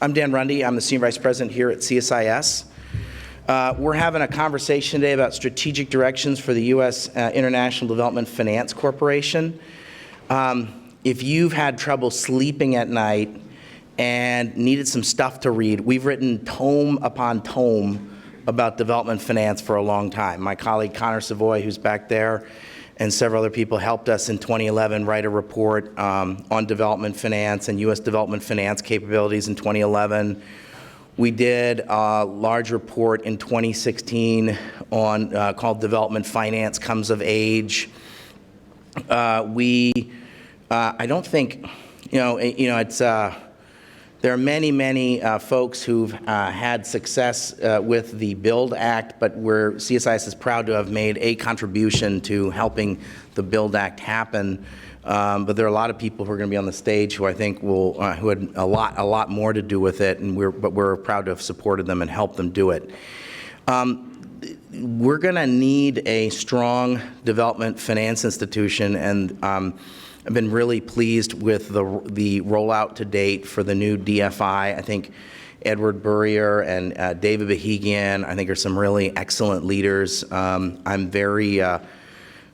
I'm Dan Rundy. I'm the Senior Vice President here at CSIS. We're having a conversation today about strategic directions for the U.S. International Development Finance Corporation. If you've had trouble sleeping at night and needed some stuff to read, we've written tome upon tome about development finance for a long time. My colleague Connor Savoy, who's back there, and several other people helped us in 2011 write a report on development finance and U.S. development finance capabilities in 2011. We did a large report in 2016 on called Development Finance Comes of Age. I don't think, it's there are many folks who've had success with the BUILD Act, but CSIS is proud to have made a contribution to helping the BUILD Act happen. But there are a lot of people who are going to be on the stage who I think will, who had a lot more to do with it, and we're proud to have supported them and helped them do it. We're going to need a strong development finance institution, and I've been really pleased with the rollout to date for the new DFI. I think Edward Burrier and David Behegian, I think, are some really excellent leaders. I'm very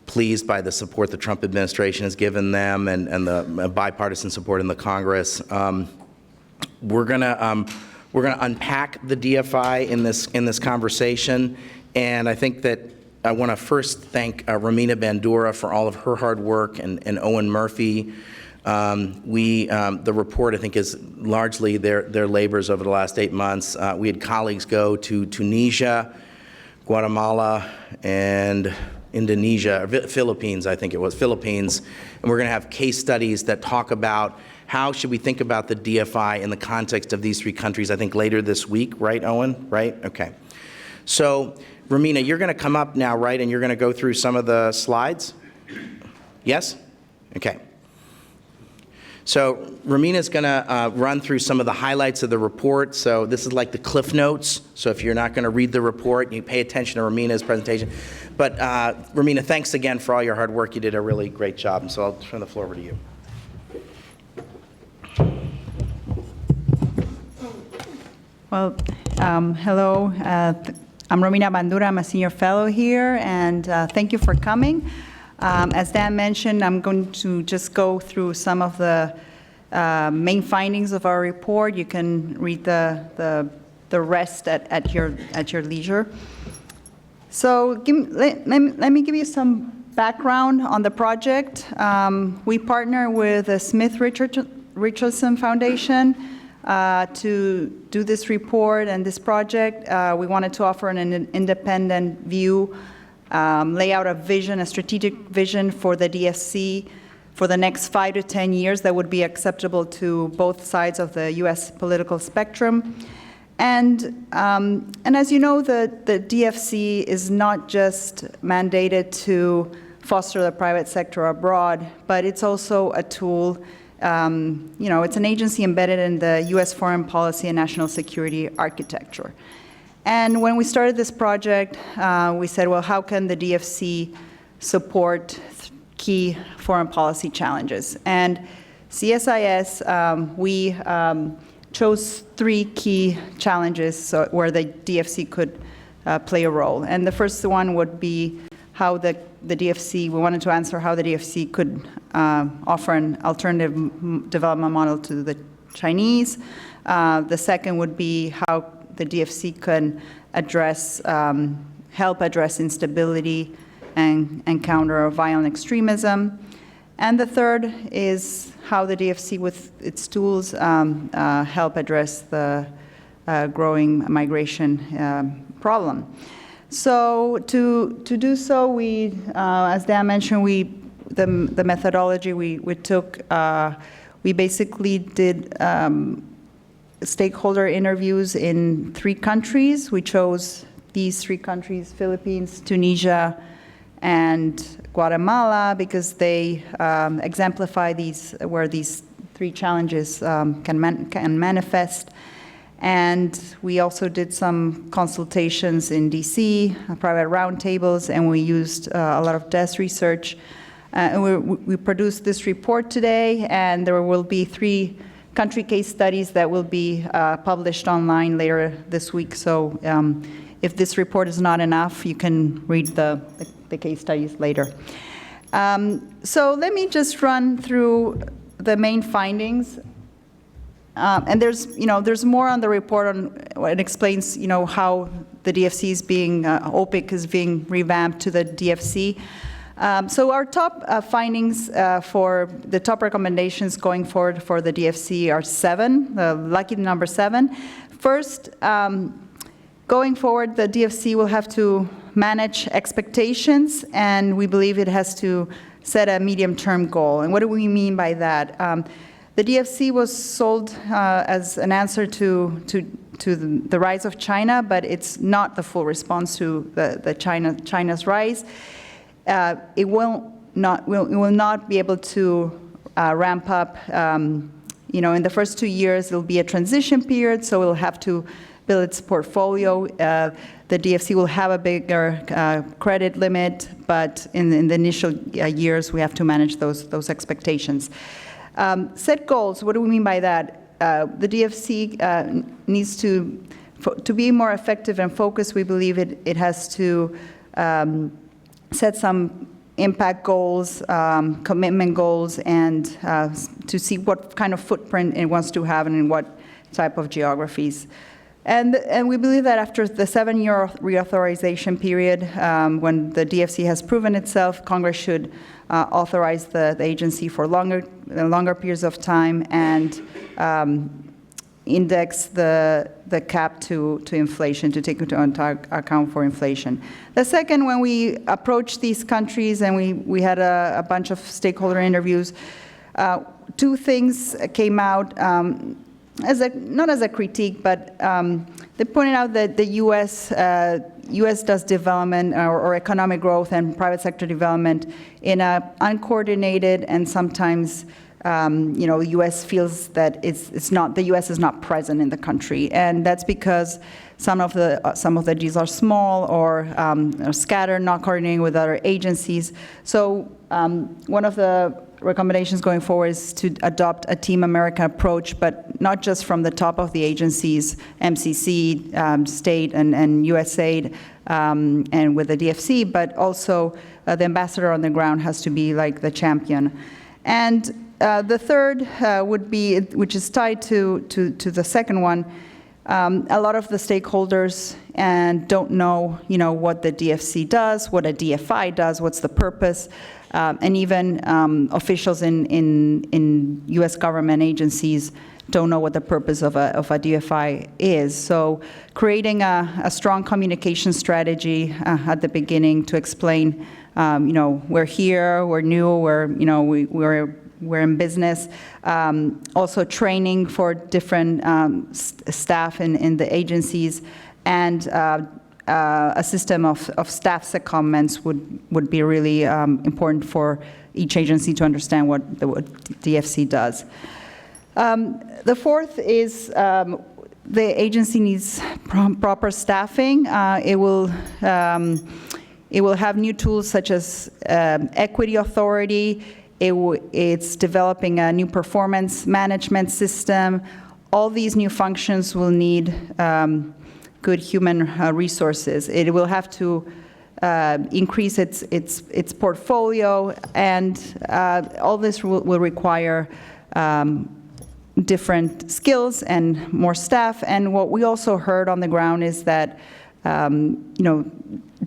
pleased by the support the Trump administration has given them and the bipartisan support in the Congress. We're gonna unpack the DFI in this conversation, and I think that I want to first thank Romina Bandura for all of her hard work and Owen Murphy. The report, I think, is largely their labors over the last 8 months. We had colleagues go to Tunisia, Guatemala, and Indonesia, Philippines, I think it was, Philippines, and we're going to have case studies that talk about how should we think about the DFI in the context of these three countries, I think later this week, right, Owen? Right? Okay. So, Romina, you're going to come up now, right, and you're going to go through some of the slides? Yes? Okay. So Romina's going to run through some of the highlights of the report. So this is like the Cliff Notes. So if you're not going to read the report, you pay attention to Romina's presentation. But Romina, thanks again for all your hard work. You did a really great job. And so I'll turn the floor over to you. Well, hello. I'm Romina Bandura. I'm a senior fellow here, and thank you for coming. As Dan mentioned, I'm going to just go through some of the main findings of our report. You can read the rest at your leisure. So let me give you some background on the project. We partner with the Smith Richardson Foundation to do this report and this project. We wanted to offer an independent view, lay out a strategic vision for the DFC for the next 5 to 10 years that would be acceptable to both sides of the U.S. political spectrum. And as you know, the DFC is not just mandated to foster the private sector abroad, but it's also a tool. It's an agency embedded in the U.S. foreign policy and national security architecture. And when we started this project, we said, well, how can the DFC support key foreign policy challenges? And CSIS, we chose 3 key challenges where the DFC could play a role. And the first one would be how the DFC, we wanted to answer how the DFC could offer an alternative development model to the Chinese. The second would be how the DFC could help address instability and counter violent extremism. And the third is how the DFC, with its tools, help address the growing migration problem. So to do so, we, as Dan mentioned, the methodology we took, we basically did stakeholder interviews in 3 countries. We chose these 3 countries, Philippines, Tunisia, and Guatemala, because they exemplify where these 3 challenges can manifest. And we also did some consultations in DC, private roundtables, and we used a lot of desk research. And we produced this report today, and there will be 3 country case studies that will be published online later this week. So if this report is not enough, you can read the case studies later. So let me just run through the main findings. And there's more on the report on it explains, how the DFC is being, OPIC is being revamped to the DFC. So our top findings for the top recommendations going forward for the DFC are 7, lucky number 7. First, going forward, the DFC will have to manage expectations, and we believe it has to set a medium-term goal. And what do we mean by that? The DFC was sold as an answer to the rise of China, but it's not the full response to China's rise. It will not be able to ramp up. In the first 2 years, it'll be a transition period, so it'll have to build its portfolio. The DFC will have a bigger credit limit, but in the initial years, we have to manage those expectations. Set goals, what do we mean by that? The DFC needs to be more effective and focused. We believe it has to set some impact goals, commitment goals, and to see what kind of footprint it wants to have and in what type of geographies. And we believe that after the 7-year reauthorization period, when the DFC has proven itself, Congress should authorize the agency for longer periods of time and index the cap to inflation, to take into account for inflation. The second, when we approached these countries and we had a bunch of stakeholder interviews, 2 things came out, not as a critique, but they pointed out that the U.S. does development or economic growth and private sector development in an uncoordinated and sometimes the U.S. feels that the U.S. is not present in the country, and that's because some of the deals are small or are scattered, not coordinating with other agencies. So one of the recommendations going forward is to adopt a Team America approach, but not just from the top of the agencies, MCC, state and USAID, and with the DFC, but also the ambassador on the ground has to be like the champion. And the third would be, which is tied to the second one, a lot of the stakeholders don't know, what the DFC does, what a DFI does, what's the purpose, and even officials in U.S. government agencies don't know what the purpose of a DFI is. So creating a strong communication strategy at the beginning to explain, we're here, we're new, we're in business. Also training for different staff in the agencies, and a system of staff secondments would be really important for each agency to understand what the DFC does. The fourth is the agency needs proper staffing. It will have new tools such as equity authority. It's developing a new performance management system. All these new functions will need good human resources. It will have to increase its portfolio, and all this will require different skills and more staff. And what we also heard on the ground is that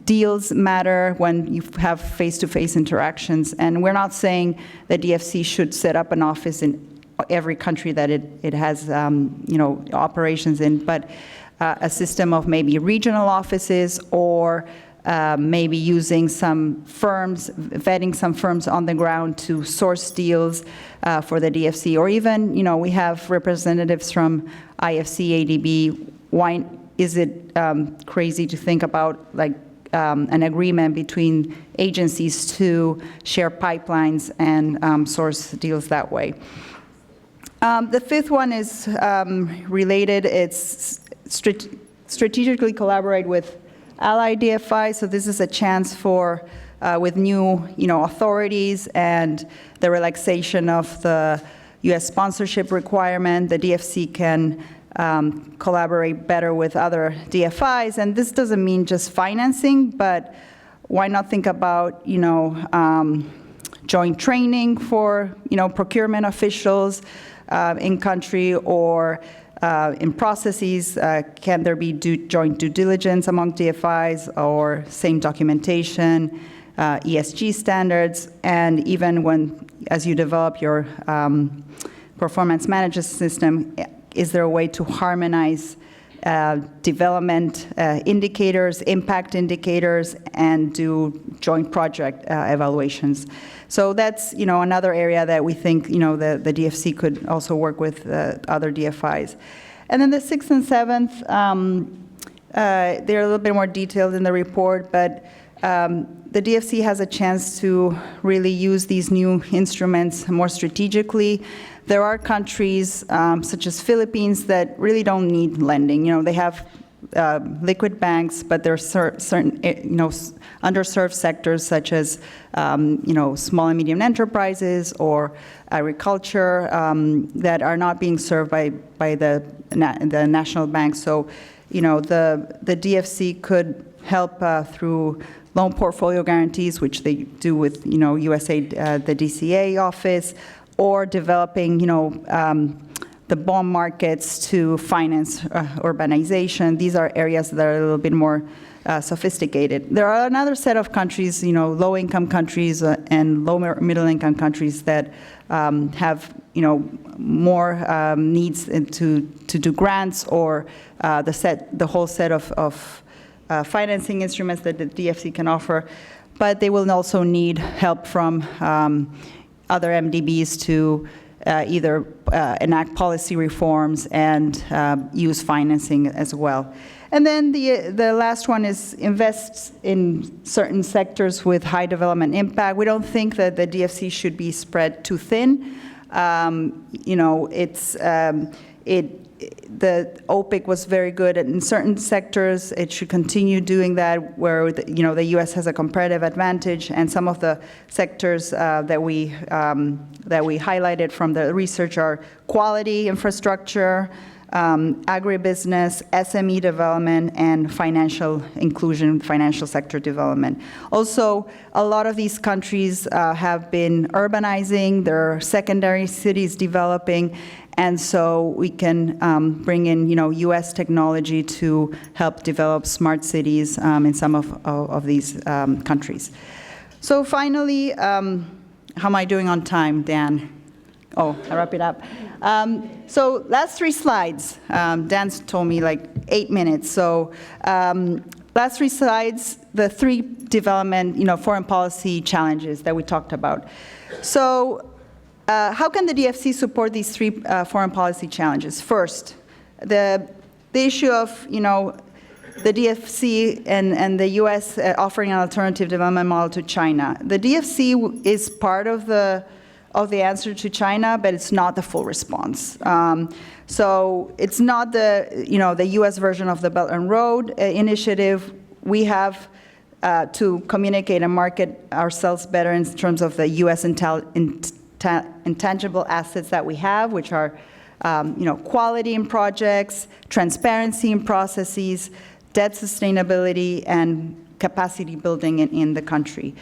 deals matter when you have face-to-face interactions, and we're not saying that DFC should set up an office in every country that it has operations in, but a system of maybe regional offices, or maybe using some firms, vetting some firms on the ground to source deals for the DFC, or even, we have representatives from IFC, ADB. Why is it crazy to think about an agreement between agencies to share pipelines and source deals that way? The fifth one is related. It's strategically collaborate with allied DFI. So this is a chance for, with new, authorities and the relaxation of the U.S. sponsorship requirement. The DFC can collaborate better with other DFIs, and this doesn't mean just financing, but why not think about, joint training for, procurement officials in country, or in processes, can there be joint due diligence among DFIs, or same documentation, ESG standards, and even as you develop your performance management system, is there a way to harmonize development indicators, impact indicators, and do joint project evaluations? So that's, another area that we think, the DFC could also work with other DFIs. And then the 6th and 7th, they're a little bit more detailed in the report, but the DFC has a chance to really use these new instruments more strategically. There are countries, such as Philippines, that really don't need lending. They have liquid banks, but there are certain, underserved sectors such as, small and medium enterprises or agriculture that are not being served by the national bank. So, the DFC could help through loan portfolio guarantees, which they do with, USAID, the DCA office, or developing, the bond markets to finance urbanization. These are areas that are a little bit more sophisticated. There are another set of countries, low-income countries and low-middle-income countries that have, more needs to do grants, or the whole set of financing instruments that the DFC can offer. But they will also need help from other MDBs to either enact policy reforms and use financing as well. And then the last one is invest in certain sectors with high development impact. We don't think that the DFC should be spread too thin. The OPIC was very good in certain sectors. It should continue doing that where the U.S. has a comparative advantage, and some of the sectors that we highlighted from the research are quality infrastructure, agribusiness, SME development, and financial inclusion, financial sector development. Also, a lot of these countries have been urbanizing, there are secondary cities developing, and so we can bring in, U.S. technology to help develop smart cities in some of these countries. So finally, how am I doing on time, Dan? Oh, I wrap it up. So last 3 slides. Dan's told me like 8 minutes. So last 3 slides, the 3 development, foreign policy challenges that we talked about. So how can the DFC support these 3 foreign policy challenges? First, the issue of, the DFC and the U.S. Offering an alternative development model to China. The DFC is part of the answer to China, but it's not the full response. So it's not the U.S. version of the Belt and Road Initiative. We have to communicate and market ourselves better in terms of the U.S. intangible assets that we have, which are quality in projects, transparency in processes, debt sustainability, and capacity building in the country.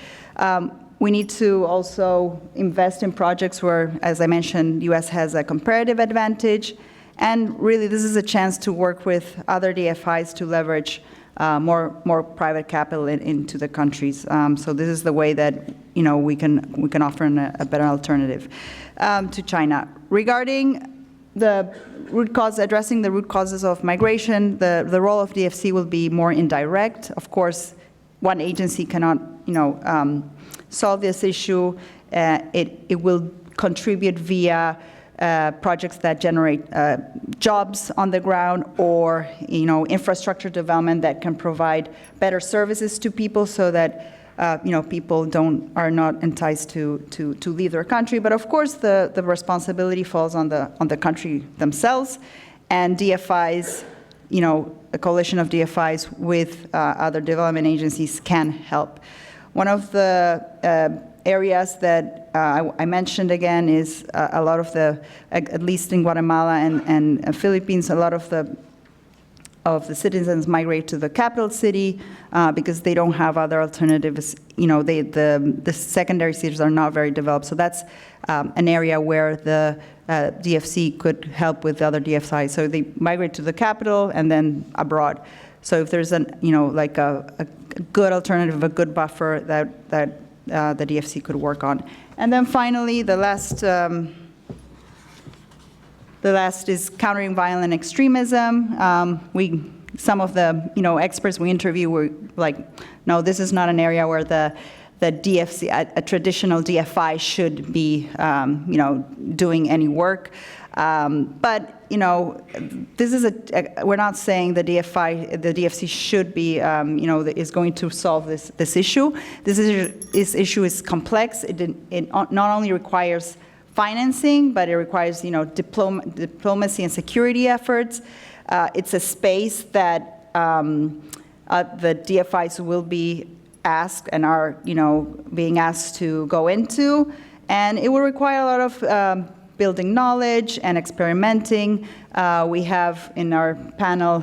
We need to also invest in projects where, as I mentioned, the U.S. has a comparative advantage, and really this is a chance to work with other DFIs to leverage more private capital into the countries. So this is the way that we can offer a better alternative to China. Regarding the root cause, addressing the root causes of migration, the role of DFC will be more indirect. Of course, one agency cannot solve this issue. It will contribute via projects that generate jobs on the ground, or infrastructure development that can provide better services to people, so that people are not enticed to leave their country. But of course, the responsibility falls on the country themselves, and DFIs, a coalition of DFIs with other development agencies can help. One of the areas that I mentioned again is a lot of at least in Guatemala and Philippines, a lot of the citizens migrate to the capital city because they don't have other alternatives. The secondary cities are not very developed. So that's an area where the DFC could help with other DFIs. So they migrate to the capital and then abroad. So if there's a good alternative, a good buffer that the DFC could work on. And then finally, the last is countering violent extremism. Some of the experts we interview were like, no, this is not an area where the DFC, a traditional DFI, should be doing any work. But this is we're not saying the DFC should be is going to solve this issue. This issue is complex. It not only requires financing, but it requires diplomacy and security efforts. It's a space that the DFIs will be asked and are being asked to go into, and it will require a lot of building knowledge and experimenting. We have in our panel,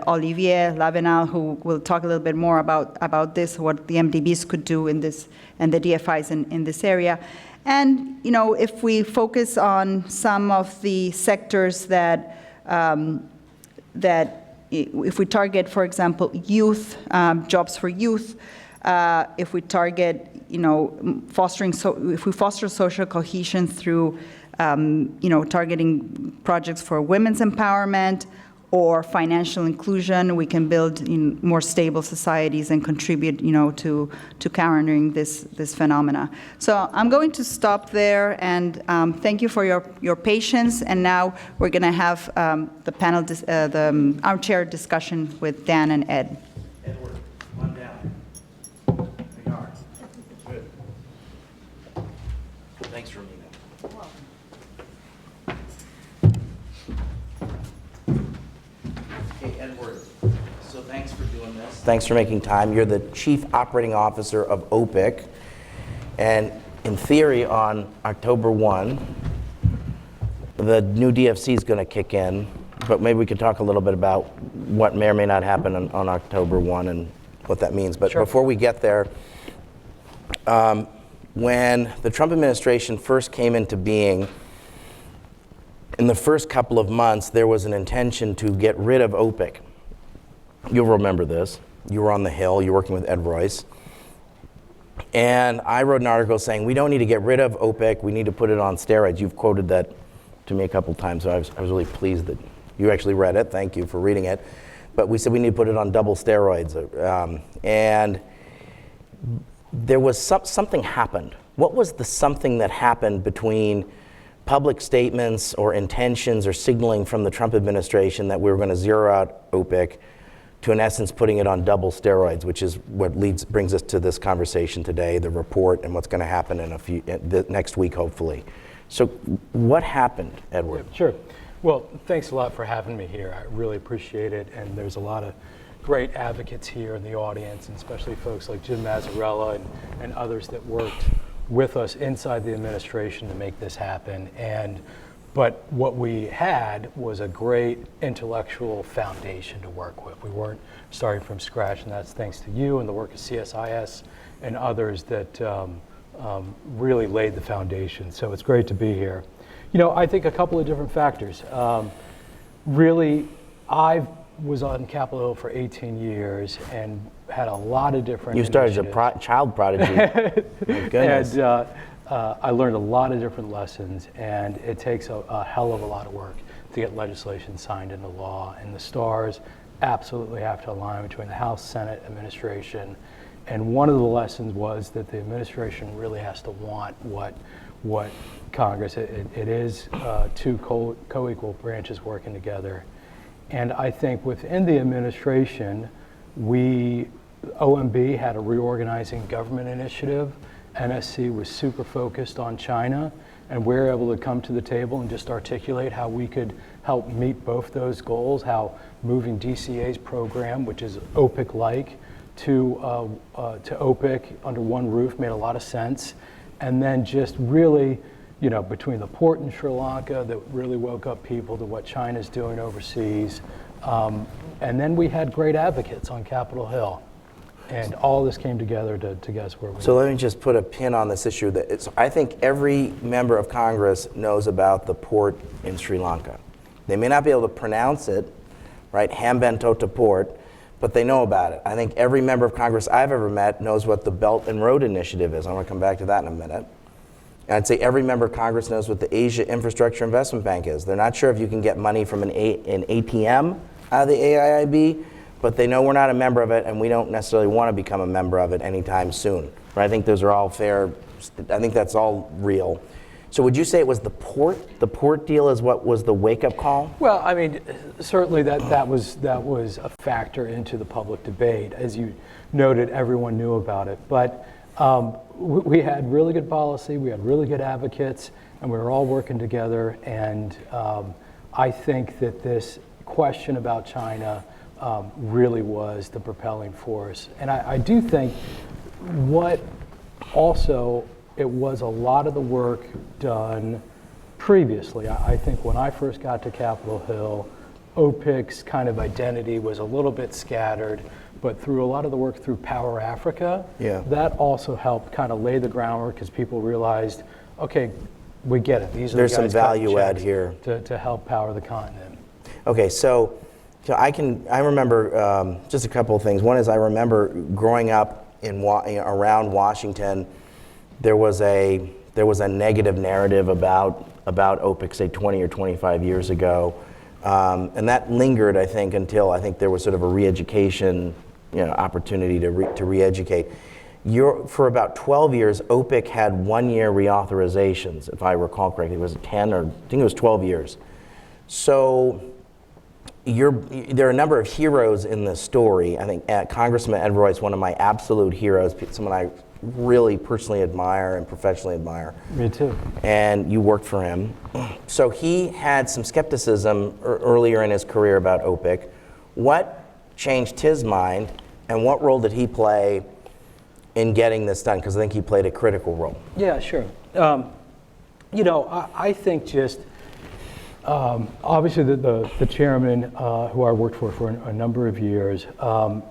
Olivier Lavenal, who will talk a little bit more about this, what the MDBs could do in this, and the DFIs in this area. And if we focus on some of the sectors that if we target, for example, youth, jobs for youth, if we target, if we foster social cohesion through, targeting projects for women's empowerment or financial inclusion, we can build more stable societies and contribute, to countering this phenomena. So I'm going to stop there, and thank you for your patience. And now we're going to have the panel, the armchair discussion with Dan and Ed. Edward, come on down. There you are. Good. Thanks, Romina. Hey, Edward, so thanks for doing this. Thanks for making time. You're the Chief Operating Officer of OPIC, and in theory, on October 1, the new DFC is going to kick in, but maybe we could talk a little bit about what may or may not happen on October 1 and what that means. But sure. Before we get there, when the Trump administration first came into being, in the first couple of months, there was an intention to get rid of OPIC. You'll remember this. You were on the Hill. You're working with Ed Royce. And I wrote an article saying, we don't need to get rid of OPIC. We need to put it on steroids. You've quoted that to me a couple times, so I was really pleased that you actually read it. Thank you for reading it. But we said we need to put it on double steroids. And there was something happened. What was the something that happened between public statements or intentions or signaling from the Trump administration that we were going to zero out OPIC to, in essence, putting it on double steroids, which is what brings us to this conversation today, the report, and what's going to happen in next week, hopefully. So what happened, Edward? Yeah, sure. Well, thanks a lot for having me here. I really appreciate it, and there's a lot of great advocates here in the audience, and especially folks like Jim Mazzarella and others that worked with us inside the administration to make this happen. But what we had was a great intellectual foundation to work with. We weren't starting from scratch, and that's thanks to you and the work of CSIS and others that really laid the foundation. So it's great to be here. I think a couple of different factors. Really, I was on Capitol Hill for 18 years and had a lot of different You started as a child prodigy. My goodness. And I learned a lot of different lessons, and it takes a hell of a lot of work to get legislation signed into law. And the stars absolutely have to align between the House, Senate, administration. And one of the lessons was that the administration really has to want what Congress, it is two co-equal branches working together. And I think within the administration, OMB had a reorganizing government initiative. NSC was super focused on China, and we were able to come to the table and just articulate how we could help meet both those goals, how moving DCA's program, which is OPIC-like, to OPIC under one roof made a lot of sense. And then just really, between the port in Sri Lanka that really woke up people to what China's doing overseas. And then we had great advocates on Capitol Hill. And all this came together to get us where we So are. let me just put a pin on this issue. I think every member of Congress knows about the port in Sri Lanka. They may not be able to pronounce it, right, Hambantota Port, but they know about it. I think every member of Congress I've ever met knows what the Belt and Road Initiative is. I'm going to come back to that in a minute. And I'd say every member of Congress knows what the Asia Infrastructure Investment Bank is. They're not sure if you can get money from an ATM out of the AIIB, but they know we're not a member of it, and we don't necessarily want to become a member of it anytime soon. Right? I think those are all fair. I think that's all real. So would you say it was the port? The port deal is what was the wake-up call? Well, I mean, certainly that was a factor into the public debate. As you noted, everyone knew about it. But we had really good policy, we had really good advocates, and we were all working together. And I think that this question about China really was the propelling force. And I do think what also, it was a lot of the work done previously. I think when I first got to Capitol Hill, OPIC's kind of identity was a little bit scattered, but through a lot of the work through Power Africa, that also helped kind of lay the groundwork because people realized, okay, we get it. These are There's the guys some value cutting add checks here to help power the continent. Okay, so I remember just a couple of things. One is I remember growing up around Washington. There was a negative narrative about OPIC, say 20 or 25 years ago, and that lingered, I think, until I think there was sort of a re-education, opportunity to re-educate. For about 12 years, OPIC had 1-year reauthorizations, if I recall correctly. It was 10 or I think it was 12 years. So there are a number of heroes in this story. I think Congressman Ed Royce, one of my absolute heroes, someone I really personally admire and professionally admire. Me too. And you worked for him. So he had some skepticism earlier in his career about OPIC. What changed his mind, and what role did he play in getting this done? Because I think he played a critical role. Yeah, sure. I think just obviously the chairman who I worked for a number of years,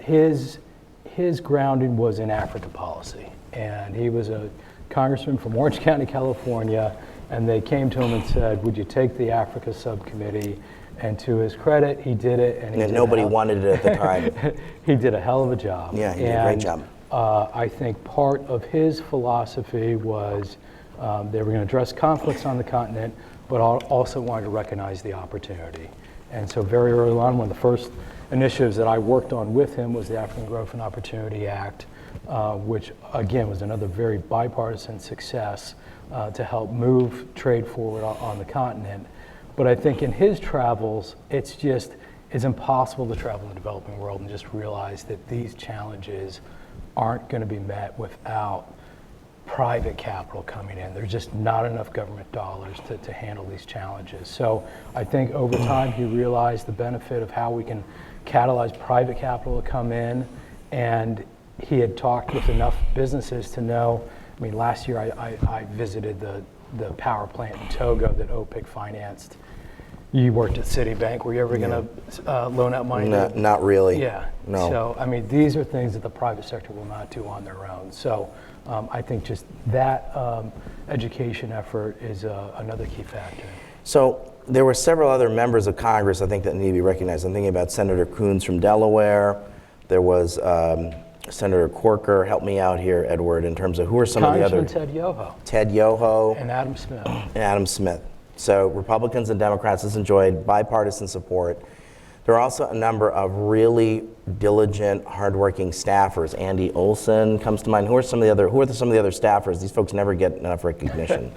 his grounding was in Africa policy. And he was a congressman from Orange County, California, and they came to him and said, would you take the Africa subcommittee? And to his credit, he did it. And nobody wanted it at the time. He did a hell of a job. Yeah, he did a great job. I think part of his philosophy was they were going to address conflicts on the continent, but also wanted to recognize the opportunity. And so very early on, one of the first initiatives that I worked on with him was the African Growth and Opportunity Act, which again was another very bipartisan success to help move trade forward on the continent. But I think in his travels, it's impossible to travel in the developing world and just realize that these challenges aren't going to be met without private capital coming in. There's just not enough government dollars to handle these challenges. So I think over time he realized the benefit of how we can catalyze private capital to come in, and he had talked with enough businesses to know. I mean, last year I visited the power plant in Togo that OPIC financed. You worked at Citibank. Were you ever going to loan out money? Not really. Yeah. No. So, I mean, these are things that the private sector will not do on their own. So I think just that education effort is another key factor. So there were several other members of Congress, I think, that need to be recognized. I'm thinking about Senator Coons from Delaware. There was Senator Corker. Help me out here, Edward, in terms of who are some of the other... Congressman Ted Yoho. Ted Yoho. And Adam Smith. And Adam Smith. So Republicans and Democrats has enjoyed bipartisan support. There are also a number of really diligent, hardworking staffers. Andy Olson comes to mind. Who are some of the other staffers? These folks never get enough recognition.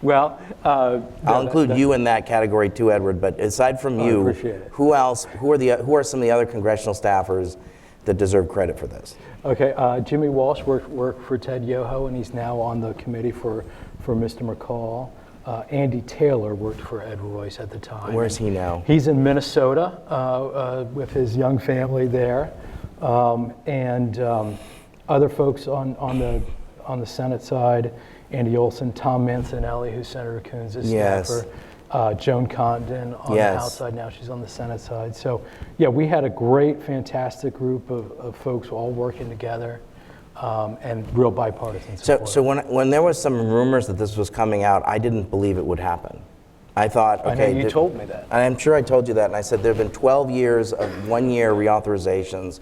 Well, I'll include you in that category too, Edward. But aside from you, appreciate it. who else? Who are some of the other congressional staffers that deserve credit for this? Okay, Jimmy Walsh worked for Ted Yoho, and he's now on the committee for Mr. McCall. Andy Taylor worked for Ed Royce at the time. Where's he now? He's in Minnesota with his young family there. and other folks on the Senate side, Andy Olson, Tom Mancinelli, who's Senator Coons' Yes. staffer, Joan Condon on the Yes. House side, now she's on the Senate side. So yeah, we had a great, fantastic group of folks all working together, and real bipartisan support. So when there was some rumors that this was coming out, I didn't believe it would happen. I thought, okay. I know you told me that. I'm sure I told you that, and I said there have been 12 years of one-year reauthorizations.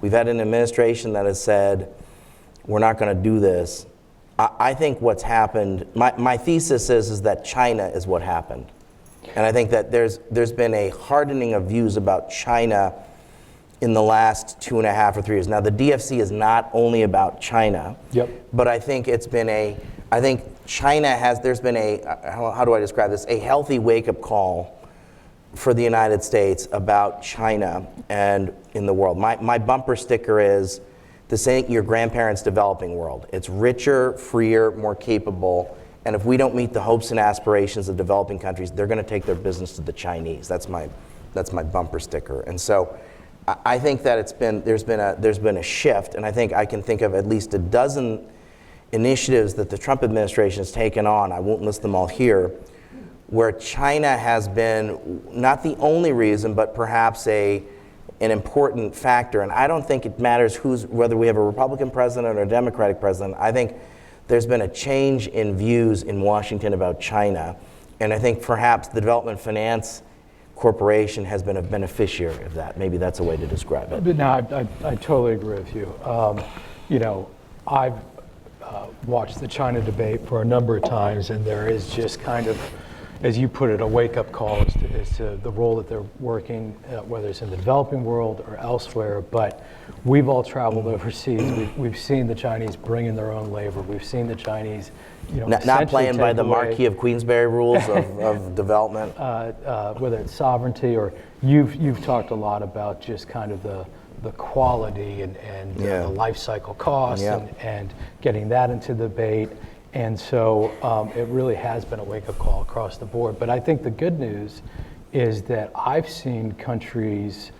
We've had an administration that has said, we're not going to do this. I think what's happened, my thesis is that China is what happened. And I think that there's been a hardening of views about China in the last 2.5 or 3 years. Now, the DFC is not only about China, Yep. but I think there's been how do I describe this? A healthy wake-up call for the United States about China and in the world. My bumper sticker is, this ain't your grandparents' developing world. It's richer, freer, more capable, and if we don't meet the hopes and aspirations of developing countries, they're gonna take their business to the Chinese. That's my bumper sticker. And so I think that there's been a shift, and I think I can think of at least a dozen initiatives that the Trump administration has taken on, I won't list them all here, where China has been not the only reason, but perhaps an important factor. And I don't think it matters whether we have a Republican president or a Democratic president. I think there's been a change in views in Washington about China. And I think perhaps the Development Finance Corporation has been a beneficiary of that. Maybe that's a way to describe it. But no, I totally agree with you. I've watched the China debate for a number of times, and there is just kind of, as you put it, a wake-up call as to the role that they're working, whether it's in the developing world or elsewhere. But we've all traveled overseas. We've seen the Chinese bring in their own labor. We've seen the Chinese, Not playing by the take away- Marquis of Queensberry rules of development. whether it's sovereignty or you've talked a lot about just kind of the quality and Yeah. the life cycle costs Yeah. and getting that into the debate. And so it really has been a wake-up call across the board. But I think the good news is that I've seen countries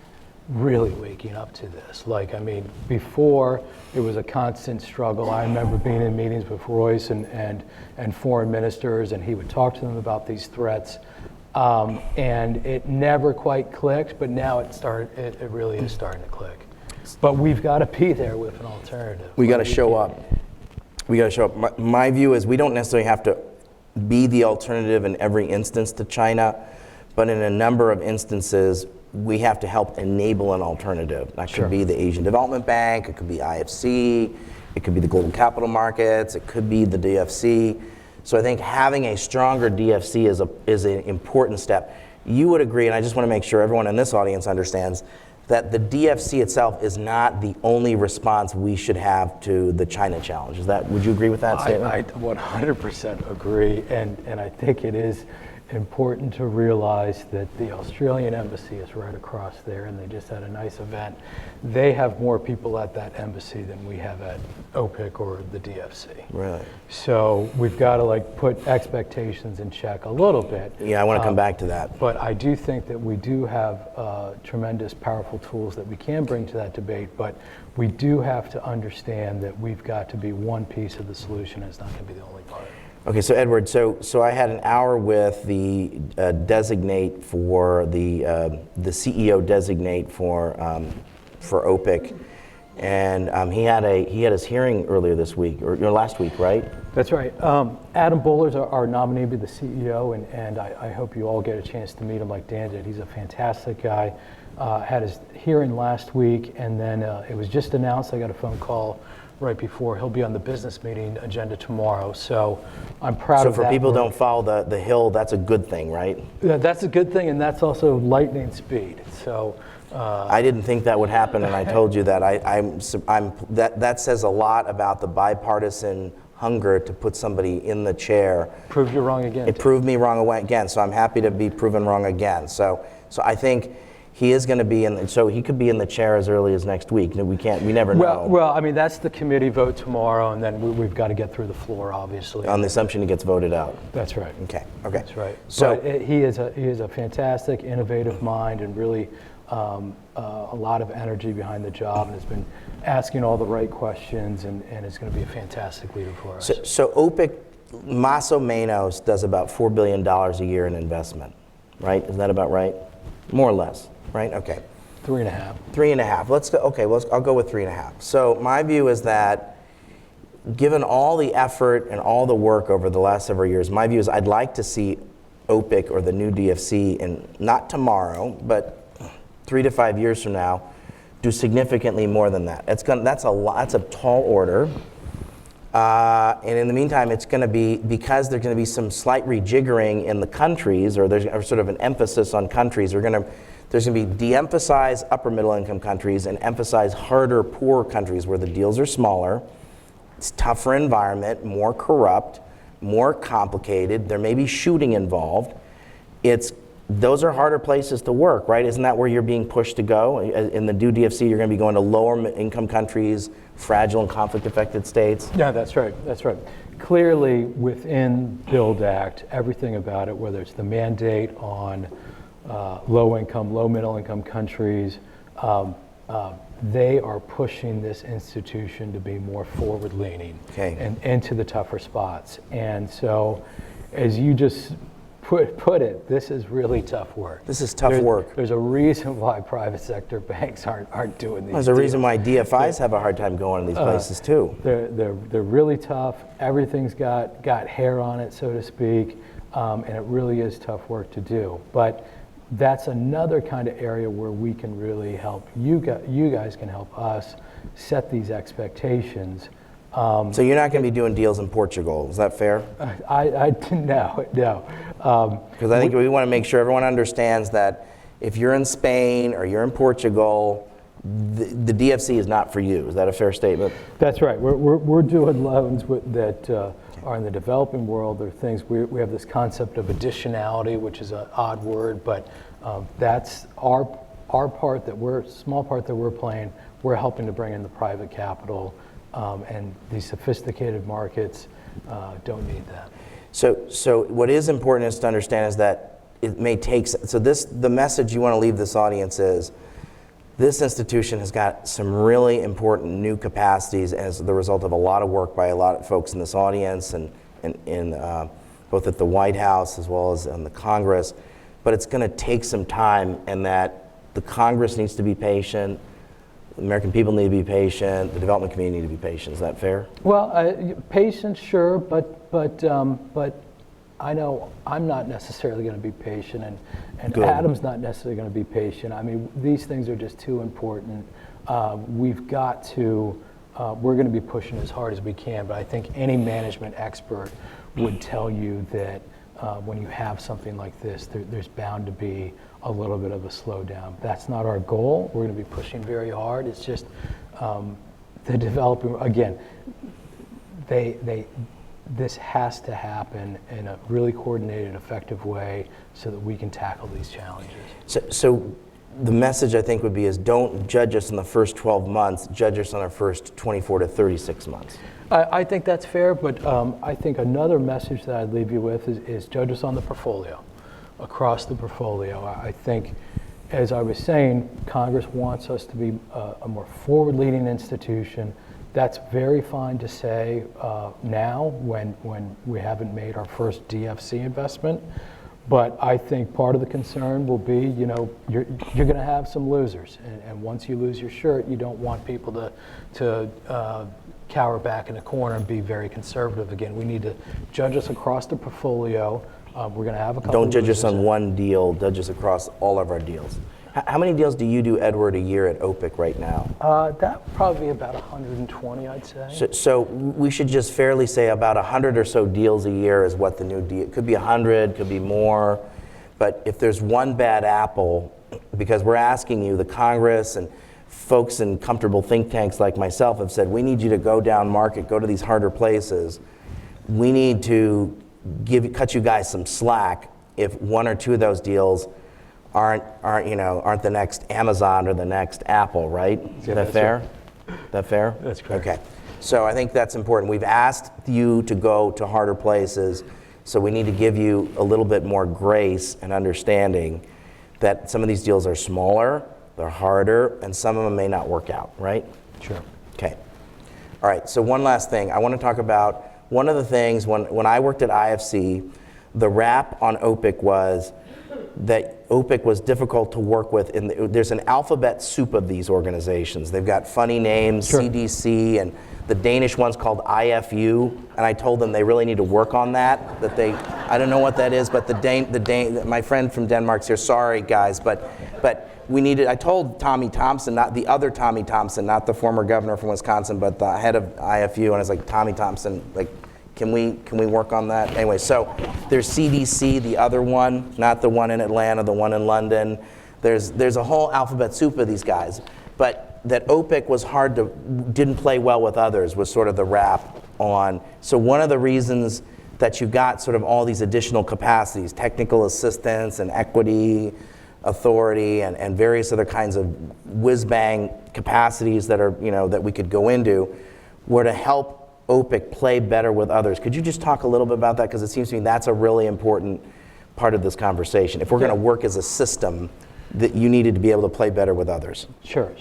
really waking up to this. Before it was a constant struggle. I remember being in meetings with Royce and foreign ministers, and he would talk to them about these threats. And it never quite clicked, but now it really is starting to click. But we've got to be there with an alternative. We got to show up. We got to show up. My view is we don't necessarily have to be the alternative in every instance to China, but in a number of instances, we have to help enable an alternative. That Sure. could be the Asian Development Bank, it could be IFC, it could be the global capital markets, it could be the DFC. So I think having a stronger DFC is an important step. You would agree, and I just want to make sure everyone in this audience understands, that the DFC itself is not the only response we should have to the China challenge. Would you agree with that statement? I 100% agree, and I think it is important to realize that the Australian embassy is right across there, and they just had a nice event. They have more people at that embassy than we have at OPIC or the DFC. Really? So we've got to put expectations in check a little bit. Yeah, I want to come back to that. But I do think that we do have tremendous, powerful tools that we can bring to that debate, but we do have to understand that we've got to be one piece of the solution, and it's not going to be the only part. Okay, so Edward, so I had an hour with the designate for the CEO designate for OPIC, and he had his hearing earlier this week or last week, right? That's right. Adam Buller's our nominee to be the CEO, and I hope you all get a chance to meet him like Dan did. He's a fantastic guy. Had his hearing last week, and then it was just announced. I got a phone call right before. He'll be on the business meeting agenda tomorrow, so I'm proud of that. So for people who don't follow the Hill, that's a good thing, right? Yeah, that's a good thing, and that's also lightning speed. So I didn't think that would happen, and I told you that. That says a lot about the bipartisan hunger to put somebody in the chair. Proved you wrong again. It proved me wrong again, so I'm happy to be proven wrong again. So I think he is going to be in, so he could be in the chair as early as next week. We never know. Well, I mean, that's the committee vote tomorrow, and then we've got to get through the floor, obviously. On the assumption he gets voted out. That's right. Okay. That's right. So but he is a fantastic, innovative mind, and really a lot of energy behind the job, and has been asking all the right questions, and is going to be a fantastic leader for us. So OPIC, más o menos, does about $4 billion a year in investment, right? Is that about right? More or less, right? Okay. 3.5. 3.5. Let's go. Okay. I'll go with 3.5. So my view is that, given all the effort and all the work over the last several years, my view is I'd like to see OPIC or the new DFC, in not tomorrow, but 3 to 5 years from now, do significantly more than that. That's a tall order. And in the meantime, it's going to be, because there's going to be some slight rejiggering in the countries, or there's sort of an emphasis on countries. There's going to be de-emphasize upper middle income countries and emphasize harder poor countries where the deals are smaller. It's tougher environment, more corrupt, more complicated. There may be shooting involved. Those are harder places to work, right? Isn't that where you're being pushed to go? In the new DFC, you're going to be going to lower income countries, fragile and conflict-affected states? Yeah, that's right. That's right. Clearly, within BUILD Act, everything about it, whether it's the mandate on low income, low middle income countries, they are pushing this institution to be more forward-leaning and into the tougher spots. And so, as you just put it, this is really tough work. This is tough work. There's a reason why private sector banks aren't doing these. There's a reason why DFIs have a hard time going to these places too. They're really tough. Everything's got hair on it, so to speak, and it really is tough work to do. But that's another kind of area where we can really help. You guys can help us set these expectations. So you're not going to be doing deals in Portugal, is that fair? No. Because I think we want to make sure everyone understands that if you're in Spain or you're in Portugal, the DFC is not for you. Is that a fair statement? That's right. We're doing loans that are in the developing world. There are things, we have this concept of additionality, which is an odd word, but that's our part, small part that we're playing. We're helping to bring in the private capital. And these sophisticated markets don't need that. So what is important is to understand is that it may take, the message you want to leave this audience is, this institution has got some really important new capacities as the result of a lot of work by a lot of folks in this audience and both at the White House as well as in the Congress. But it's going to take some time, and that the Congress needs to be patient. The American people need to be patient. The development community need to be patient. Is that fair? Well, patience, sure, but I know I'm not necessarily going to be patient, and Adam's not necessarily going to be patient. I mean, these things are just too important. We've got to. We're going to be pushing as hard as we can, but I think any management expert would tell you that when you have something like this, there's bound to be a little bit of a slowdown. That's not our goal. We're going to be pushing very hard. It's just the developing, again, this has to happen in a really coordinated, effective way so that we can tackle these challenges. So the message I think would be is, don't judge us in the first 12 months, judge us on our first 24 to 36 months. I think that's fair, but I think another message that I'd leave you with is judge us on the portfolio. Across the portfolio. I think, as I was saying, Congress wants us to be a more forward-leaning institution. That's very fine to say now when we haven't made our first DFC investment. But I think part of the concern will be, you're going to have some losers. And once you lose your shirt, you don't want people to cower back in a corner and be very conservative again. We need to judge us across the portfolio. We're going to have a couple. Don't judge us on one deal, judge us across all of our deals. How many deals do you do, Edward, a year at OPIC right now? That would probably be about 120, I'd say. So we should just fairly say about 100 or so deals a year is what the new deal, it could be 100, could be more. But if there's one bad apple, because we're asking you, the Congress and folks in comfortable think tanks like myself have said, we need you to go down market, go to these harder places. We need to cut you guys some slack if one or two of those deals aren't the next Amazon or the next Apple, right? Is that fair? That fair? That's correct. Okay. So I think that's important. We've asked you to go to harder places, so we need to give you a little bit more grace and understanding that some of these deals are smaller, they're harder, and some of them may not work out, right? Sure. Okay. All right, so one last thing. I want to talk about one of the things when I worked at IFC, the rap on OPIC was that OPIC was difficult to work with. There's an alphabet soup of these organizations. They've got funny names, Sure. CDC, and the Danish one's called IFU, and I told them they really need to work on that. I don't know what that is, but my friend from Denmark's here. Sorry, guys, but we needed. I told Tommy Thompson, not the other Tommy Thompson, not the former governor from Wisconsin, but the head of IFU, and I was like, Tommy Thompson, like, can we work on that? Anyway, so there's CDC, the other one, not the one in Atlanta, the one in London. There's a whole alphabet soup of these guys, but that OPIC was didn't play well with others was sort of the rap on. So one of the reasons that you got sort of all these additional capacities, technical assistance and equity, authority, and various other kinds of whiz-bang capacities that are, that we could go into, were to help OPIC play better with others. Could you just talk a little bit about that? Because it seems to me that's a really important part of this conversation. If we're going to work as a system, that you needed to be able to play better with others. Sure.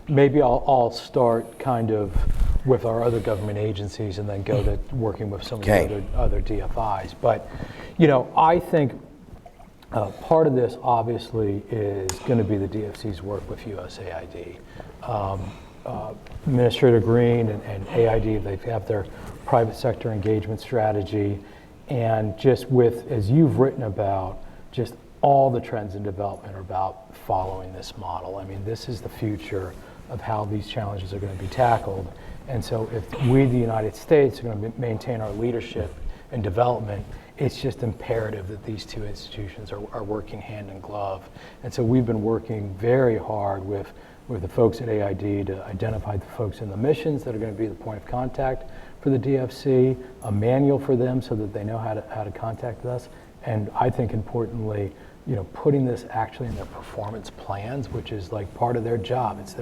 Maybe I'll start kind of with our other government agencies and then go to working with some of the other DFIs. But, I think part of this obviously is going to be the DFC's work with USAID. Administrator Green and AID, they have their private sector engagement strategy, and just with, as you've written about, just all the trends in development are about following this model. I mean, this is the future of how these challenges are going to be tackled. And so if we, the United States, are going to maintain our leadership in development, it's just imperative that these two institutions are working hand in glove. And so we've been working very hard with the folks at AID to identify the folks in the missions that are going to be the point of contact for the DFC, a manual for them so that they know how to contact us, and I think importantly, putting this actually in their performance plans, which is like part of their job. It's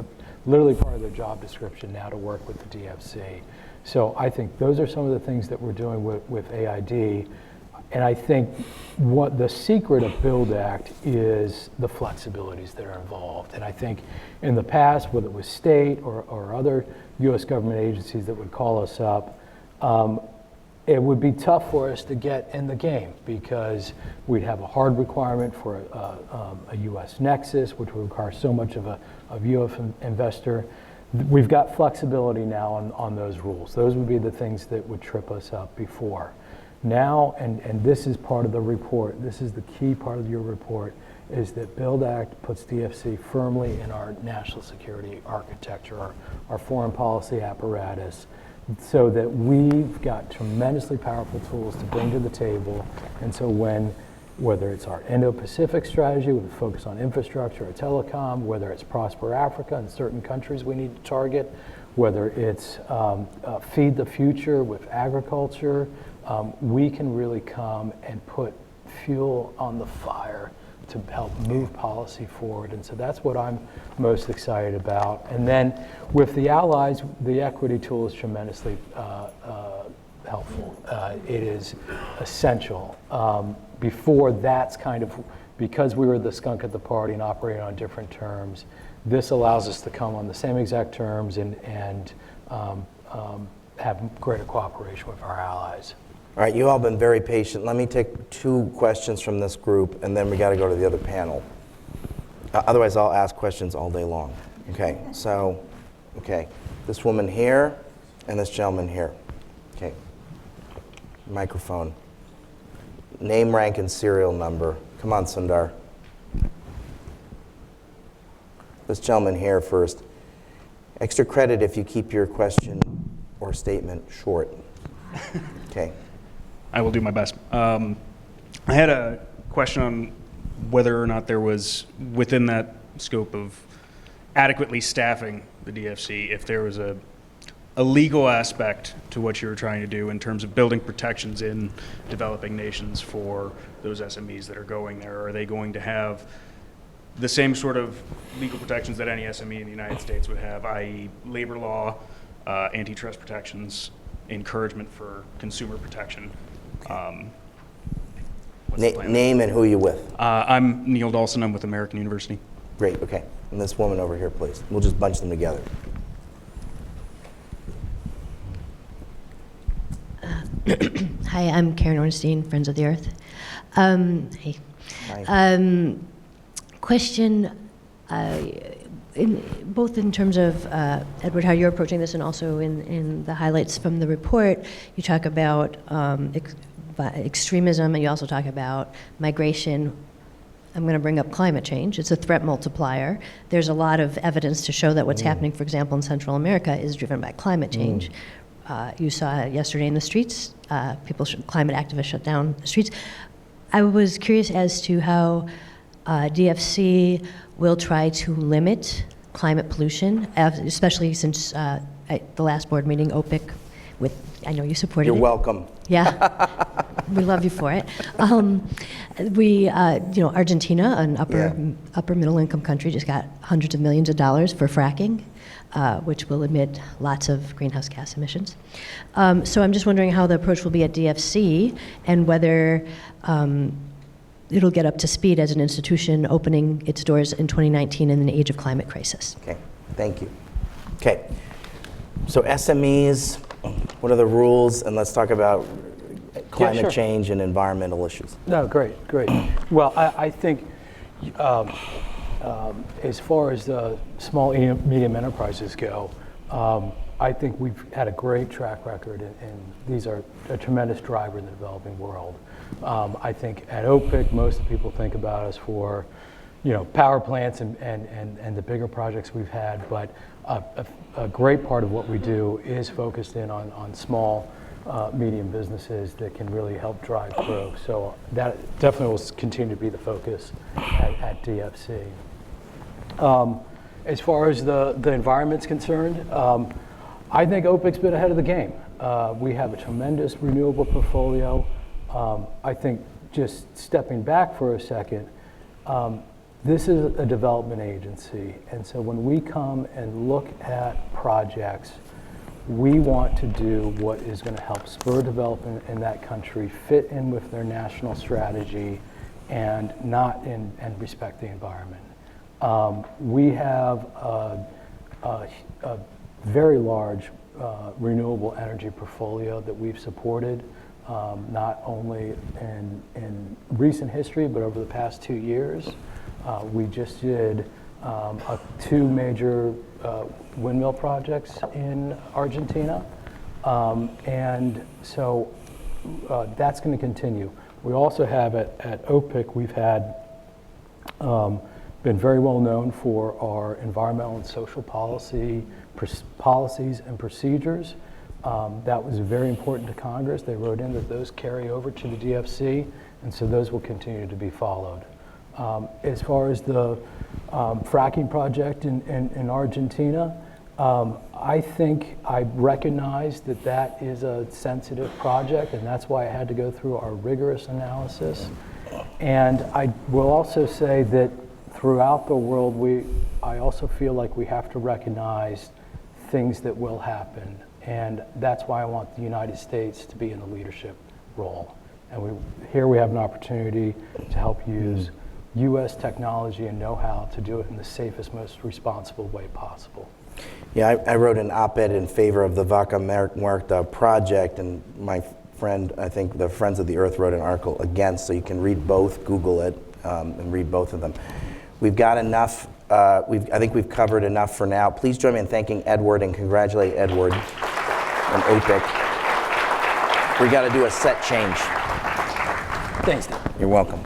literally part of their job description now to work with the DFC. So I think those are some of the things that we're doing with AID. And I think what the secret of Build Act is the flexibilities that are involved. And I think in the past, whether it was state or other US government agencies that would call us up, it would be tough for us to get in the game because we'd have a hard requirement for a US nexus, which would require so much of a US investor. We've got flexibility now on those rules. Those would be the things that would trip us up before. Now, and this is part of the report, this is the key part of your report, is that Build Act puts DFC firmly in our national security architecture, our foreign policy apparatus, so that we've got tremendously powerful tools to bring to the table. And so whether it's our Indo-Pacific strategy with a focus on infrastructure or telecom, whether it's Prosper Africa and certain countries we need to target, whether it's Feed the Future with agriculture, we can really come and put fuel on the fire to help move policy forward. And so that's what I'm most excited about. And then with the allies, the equity tool is tremendously helpful. It is essential. Before that's kind of, because we were the skunk at the party and operating on different terms, this allows us to come on the same exact terms and have greater cooperation with our allies. All right, you all been very patient. Let me take 2 questions from this group, and then we got to go to the other panel. Otherwise, I'll ask questions all day long. Okay, so, this woman here and this gentleman here. Okay, microphone. Name, rank, and serial number. Come on, Sundar. This gentleman here first. Extra credit if you keep your question or statement short. Okay. I will do my best. I had a question on whether or not there was, within that scope of adequately staffing the DFC, if there was a legal aspect to what you were trying to do in terms of building protections in developing nations for those SMEs that are going there. Are they going to have the same sort of legal protections that any SME in the United States would have, i.e. labor law, antitrust protections, encouragement for consumer protection. What's the plan? Name and who you with. I'm Neil Dawson. I'm with American University. Great, okay. And this woman over here, please. We'll just bunch them together. Hi, I'm Karen Ornstein, Friends of the Earth. Hey. Hi. Question, both in terms of, Edward, how you're approaching this, and also in the highlights from the report, you talk about extremism, and you also talk about migration. I'm going to bring up climate change. It's a threat multiplier. There's a lot of evidence to show that what's happening, for example, in Central America is driven by climate change. You saw yesterday in the streets, climate activists shut down the streets. I was curious as to how DFC will try to limit climate pollution, especially since at the last board meeting, OPIC, I know you supported it. You're welcome. Yeah, we love you for it. Argentina, an upper middle income country, just got hundreds of millions of dollars for fracking, which will emit lots of greenhouse gas emissions. So I'm just wondering how the approach will be at DFC, and whether it'll get up to speed as an institution opening its doors in 2019 in an age of climate crisis. Okay, thank you. Okay, so SMEs, what are the rules? And let's talk about climate change and environmental issues. No, great. Well, I think as far as the small and medium enterprises go, I think we've had a great track record, and these are a tremendous driver in the developing world. I think at OPIC, most of the people think about us for, power plants and the bigger projects we've had, but a great part of what we do is focused in on small, medium businesses that can really help drive growth. So that definitely will continue to be the focus at DFC. As far as the environment's concerned, I think OPIC's been ahead of the game. We have a tremendous renewable portfolio. I think just stepping back for a second, this is a development agency, and so when we come and look at projects, we want to do what is going to help spur development in that country, fit in with their national strategy, and respect the environment. We have a very large renewable energy portfolio that we've supported, not only in recent history, but over the past 2 years. We just did 2 major windmill projects in Argentina, and so that's going to continue. We also have at OPIC, we've had been very well known for our environmental and social policies and procedures. That was very important to Congress. They wrote in that those carry over to the DFC, and so those will continue to be followed. As far as the fracking project in Argentina, I think I recognize that that is a sensitive project, and that's why I had to go through our rigorous analysis. And I will also say that throughout the world, I also feel like we have to recognize things that will happen. And that's why I want the United States to be in the leadership role. And here we have an opportunity to help use U.S. technology and know-how to do it in the safest, most responsible way possible. Yeah, I wrote an op-ed in favor of the Vaca Muerta project, and my friend, I think the Friends of the Earth, wrote an article against, so you can read both, Google it, and read both of them. We've got enough, I think we've covered enough for now. Please join me in thanking Edward and congratulate Edward and OPIC. We got to do a set change. Thanks, Dave. You're welcome.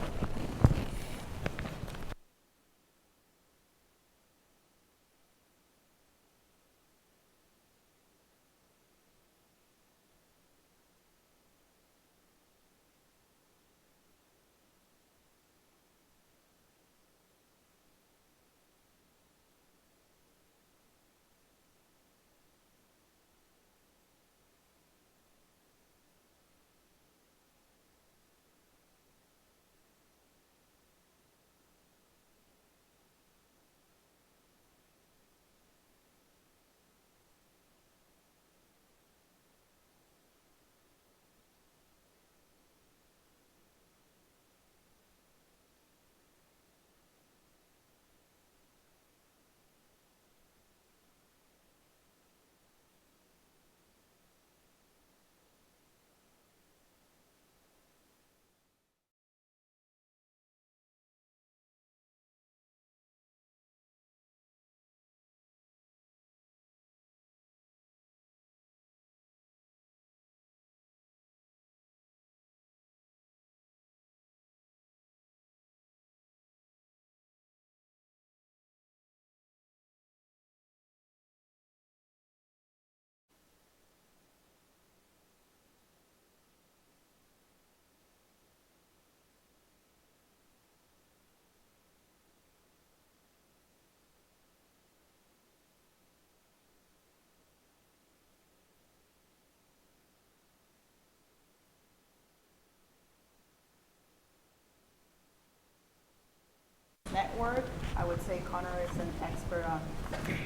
network. I would say Connor is an expert on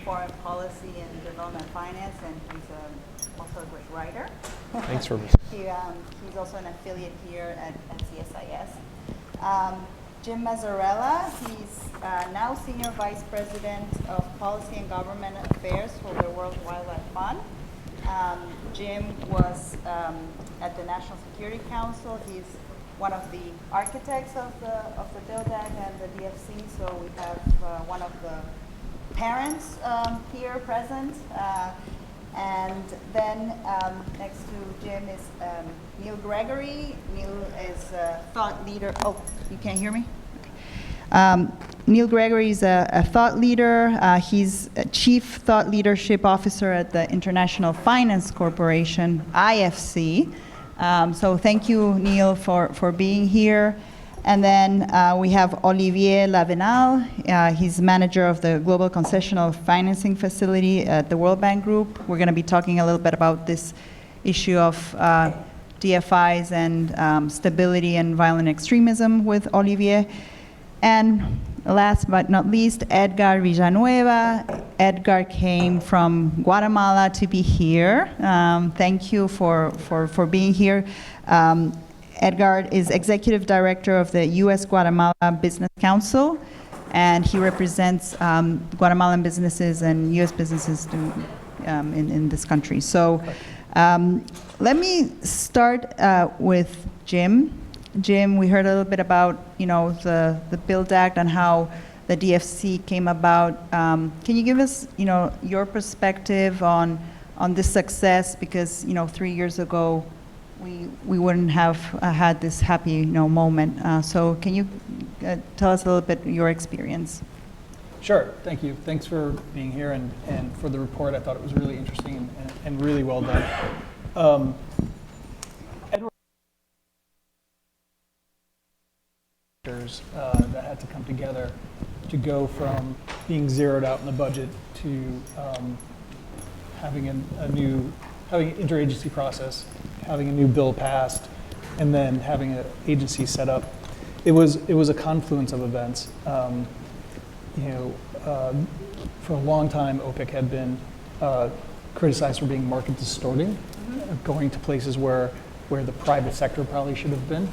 foreign policy and development finance, and he's also a great writer. Thanks for He's also an affiliate here at CSIS. Jim Mazzarella, he's now Senior Vice President of Policy and Government Affairs for the World Wildlife Fund. Jim was at the National Security Council. He's one of the architects of the Build Act and the DFC, so we have one of the parents here present. And then next to Jim is Neil Gregory. Neil is a thought leader. Oh, you can't hear me? Okay. Neil Gregory is a thought leader. He's a Chief Thought Leadership Officer at the International Finance Corporation, IFC. So thank you, Neil, for being here. And then we have Olivier Lavenal. He's manager of the Global Concessional Financing Facility at the World Bank Group. We're going to be talking a little bit about this issue of DFIs and stability and violent extremism with Olivier. And last but not least, Edgar Villanueva. Edgar came from Guatemala to be here. Thank you for being here. Edgar is Executive Director of the U.S. Guatemala Business Council, and he represents Guatemalan businesses and U.S. businesses in this country. So let me start with Jim. Jim, we heard a little bit about the Build Act and how the DFC came about. Can you give us your perspective on this success? Because 3 years ago, we wouldn't have had this happy moment. So can you tell us a little bit your experience? Sure, thank you. Thanks for being here and for the report. I thought it was really interesting and really well done. Edward, that had to come together to go from being zeroed out in the budget to having an interagency process, having a new bill passed, and then having an agency set up. It was a confluence of events. For a long time, OPIC had been criticized for being market distorting, going to places where the private sector probably should have been.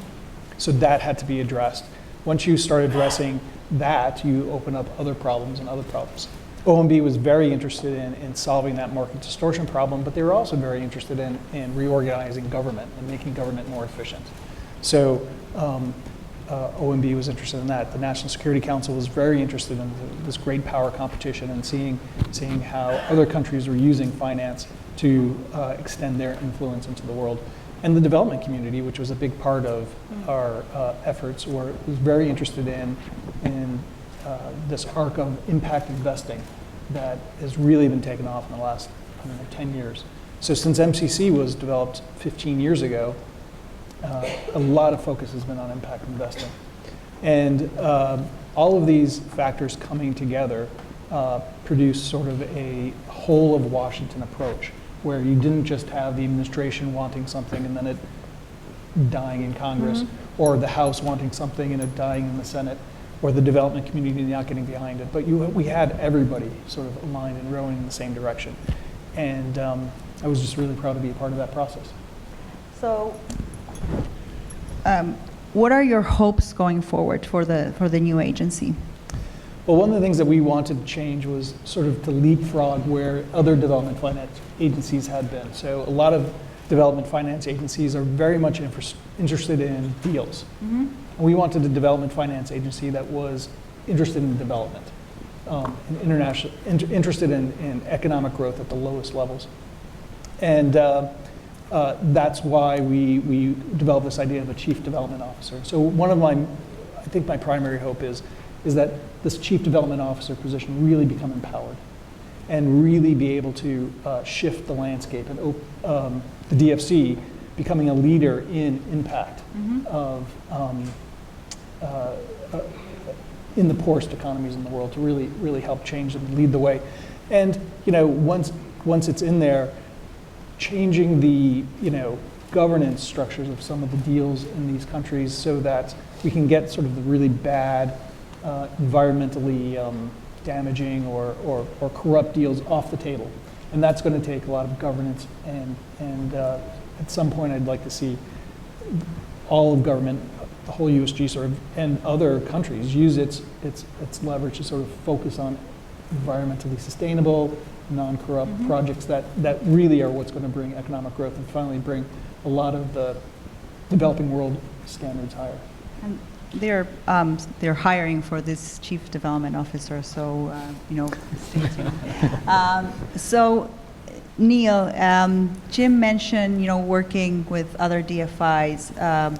So that had to be addressed. Once you start addressing that, you open up other problems and other problems. OMB was very interested in solving that market distortion problem, but they were also very interested in reorganizing government and making government more efficient. So OMB was interested in that. The National Security Council was very interested in this great power competition and seeing how other countries were using finance to extend their influence into the world. And the development community, which was a big part of our efforts, was very interested in this arc of impact investing that has really been taken off in the last 10 years. So since MCC was developed 15 years ago, a lot of focus has been on impact investing. And all of these factors coming together produced sort of a whole of Washington approach, where you didn't just have the administration wanting something and then it dying in Congress, or the House wanting something and it dying in the Senate, or the development community not getting behind it. But we had everybody sort of aligned and rowing in the same direction. And I was just really proud to be a part of that process. So what are your hopes going forward for the new agency? Well, one of the things that we wanted to change was sort of to leapfrog where other development finance agencies had been. So a lot of development finance agencies are very much interested in deals. We wanted a development finance agency that was interested in development, and interested in economic growth at the lowest levels. And that's why we developed this idea of a chief development officer. So I think my primary hope is that this chief development officer position really become empowered and really be able to shift the landscape and the DFC becoming a leader in impact in the poorest economies in the world, to really help change them and lead the way. And once it's in there, changing the governance structures of some of the deals in these countries so that we can get sort of the really bad environmentally damaging or corrupt deals off the table. And that's going to take a lot of governance, and at some point I'd like to see all of government, the whole USG sort of, and other countries use its leverage to sort of focus on environmentally sustainable, non-corrupt projects that really are what's going to bring economic growth and finally bring a lot of the developing world standards higher. And they're hiring for this chief development officer, so stay tuned. So, Neil, Jim mentioned working with other DFIs.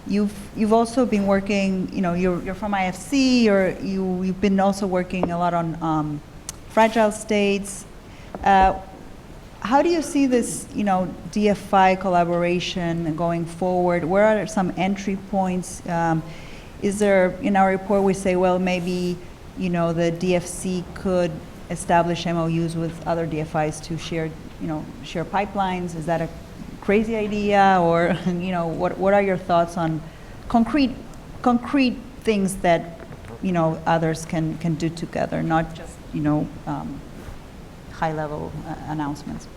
You've also been working. You're from IFC. You've been also working a lot on fragile states. How do you see this, DFI collaboration going forward? Where are some entry points? Is there, in our report, we say, well, maybe, the DFC could establish MOUs with other DFIs to share pipelines? Is that a crazy idea, or what are your thoughts on concrete things that others can do together, not just high-level announcements?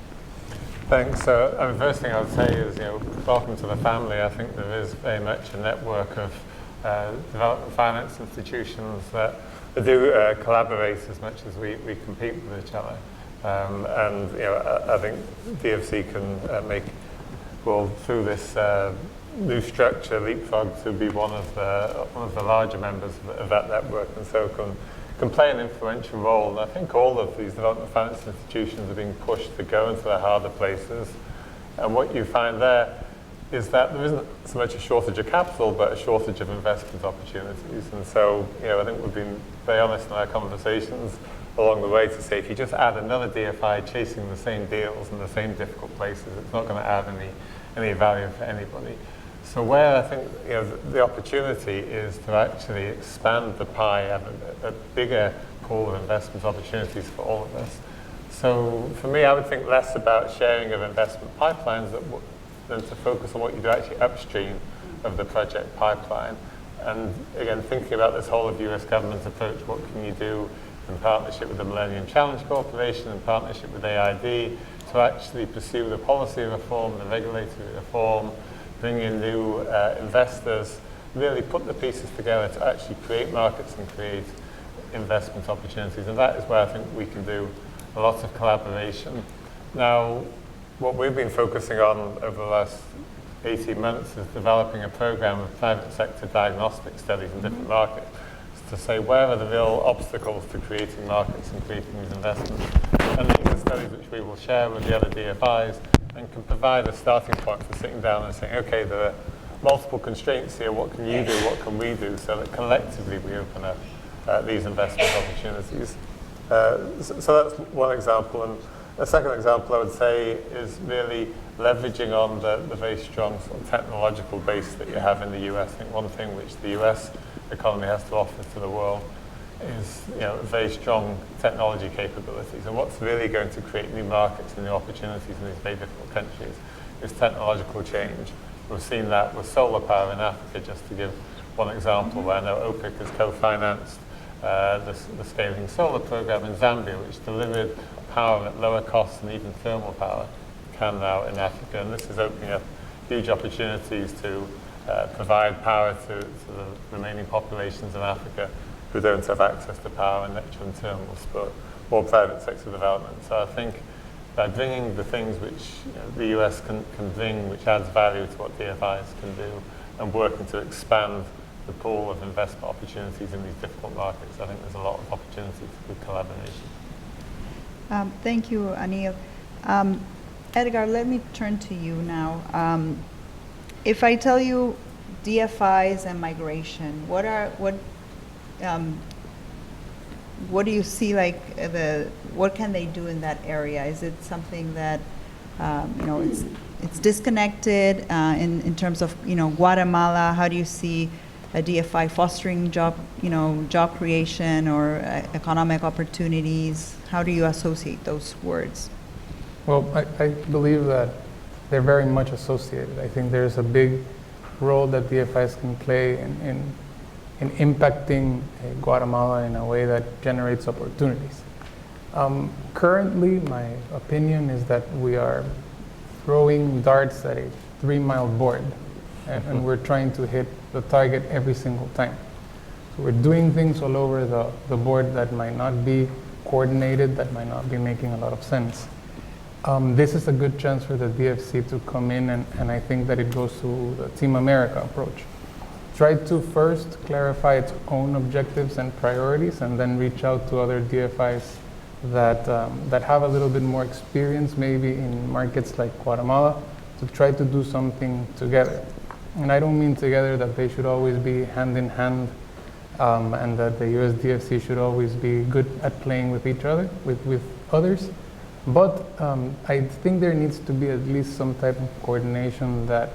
Thanks. So, first thing I would say is, welcome to the family. I think there is very much a network of development finance institutions that do collaborate as much as we compete with each other. And I think DFC can through this new structure, leapfrog to be one of the larger members of that network, and so can play an influential role. And I think all of these development finance institutions are being pushed to go into the harder places. And what you find there is that there isn't so much a shortage of capital, but a shortage of investment opportunities. And so, I think we've been very honest in our conversations along the way to say, if you just add another DFI chasing the same deals in the same difficult places, it's not going to add any value for anybody. So where I think the opportunity is to actually expand the pie, have a bigger pool of investment opportunities for all of us. So for me, I would think less about sharing of investment pipelines than to focus on what you do actually upstream of the project pipeline. And again, thinking about this whole of US government approach, what can you do in partnership with the Millennium Challenge Corporation, in partnership with AID, to actually pursue the policy reform, the regulatory reform, bring in new investors, really put the pieces together to actually create markets and create investment opportunities. And that is where I think we can do a lot of collaboration. Now, what we've been focusing on over the last 18 months is developing a program of private sector diagnostic studies in different markets to say where are the real obstacles to creating markets and creating these investments. And these are studies which we will share with the other DFIs and can provide a starting point for sitting down and saying, okay, there are multiple constraints here, what can you do, what can we do, so that collectively we open up these investment opportunities. So that's one example. And a second example I would say is really leveraging on the very strong sort of technological base that you have in the US. I think one thing which the US economy has to offer to the world is very strong technology capabilities. And what's really going to create new markets and new opportunities in these very difficult countries is technological change. We've seen that with solar power in Africa, just to give one example, where I know OPIC has co-financed the scaling solar program in Zambia, which delivered power at lower costs than even thermal power can now in Africa. And this is opening up huge opportunities to provide power to the remaining populations in Africa who don't have access to power and natural thermals, but more private sector development. So I think by bringing the things which the US can bring, which adds value to what DFIs can do, and working to expand the pool of investment opportunities in these difficult markets, I think there's a lot of opportunity for good collaboration. Thank you, Anil. Edgar, let me turn to you now. If I tell you DFIs and migration, what do you see what can they do in that area? Is it something that it's disconnected in terms of Guatemala? How do you see a DFI fostering job creation or economic opportunities? How do you associate those words? Well, I believe that they're very much associated. I think there's a big role that DFIs can play in in impacting Guatemala in a way that generates opportunities. Currently, my opinion is that we are throwing darts at a 3-mile board, and we're trying to hit the target every single time. So we're doing things all over the board that might not be coordinated, that might not be making a lot of sense. This is a good chance for the DFC to come in, and I think that it goes to the Team America approach. Try to first clarify its own objectives and priorities, and then reach out to other DFIs that have a little bit more experience, maybe in markets like Guatemala, to try to do something together. And I don't mean together that they should always be hand in hand, and that the US DFC should always be good at playing with each other, with others. But I think there needs to be at least some type of coordination that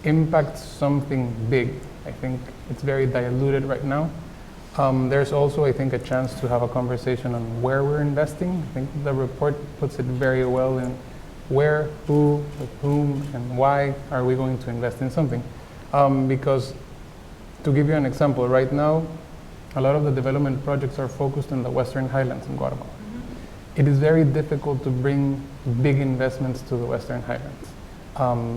impacts something big. I think it's very diluted right now. There's also, I think, a chance to have a conversation on where we're investing. I think the report puts it very well in where, who, with whom, and why are we going to invest in something. Because, to give you an example, right now, a lot of the development projects are focused on the Western Highlands in Guatemala. It is very difficult to bring big investments to the Western Highlands.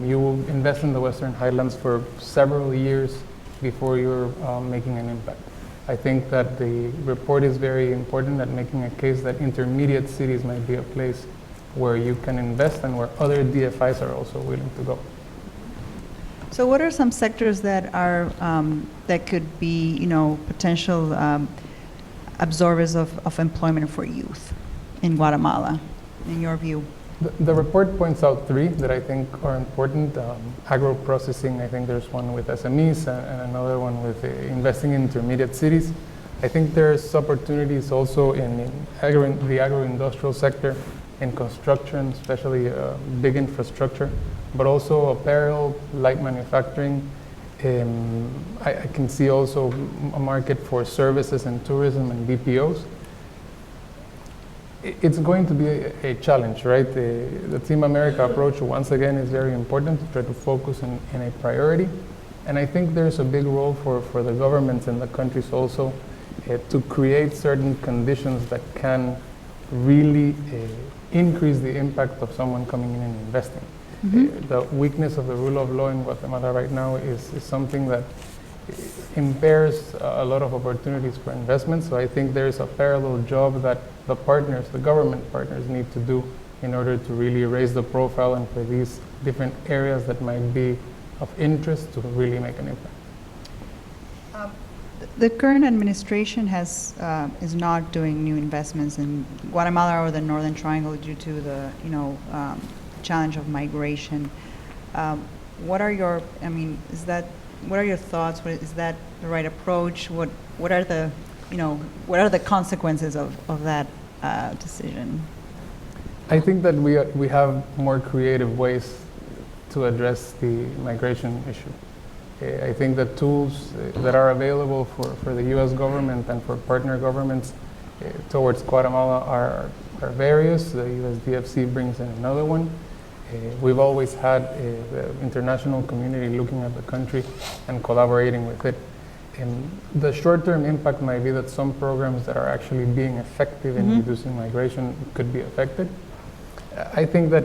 You will invest in the Western Highlands for several years before you're making an impact. I think that the report is very important at making a case that intermediate cities might be a place where you can invest and where other DFIs are also willing to go. So what are some sectors that are that could be, potential absorbers of employment for youth in Guatemala, in your view? The report points out 3 that I think are important. Agro-processing, I think there's one with SMEs and another one with investing in intermediate cities. I think there's opportunities also in the agro-industrial sector, in construction, especially big infrastructure, but also apparel, light manufacturing. I can see also a market for services and tourism and BPOs. It's going to be a challenge, right? The Team America approach, once again, is very important to try to focus in a priority. And I think there's a big role for the governments and the countries also to create certain conditions that can really increase the impact of someone coming in and investing. The weakness of the rule of law in Guatemala right now is something that impairs a lot of opportunities for investment. So I think there's a parallel job that the government partners need to do in order to really raise the profile and for these different areas that might be of interest to really make an impact. The current administration is not doing new investments in Guatemala or the Northern Triangle due to the challenge of migration. What are your thoughts? Is that the right approach? What are the consequences of that decision? I think that we have more creative ways to address the migration issue. I think the tools that are available for the U.S. government and for partner governments towards Guatemala are various. The U.S. DFC brings in another one. We've always had the international community looking at the country and collaborating with it. And the short-term impact might be that some programs that are actually being effective in reducing migration could be affected. I think that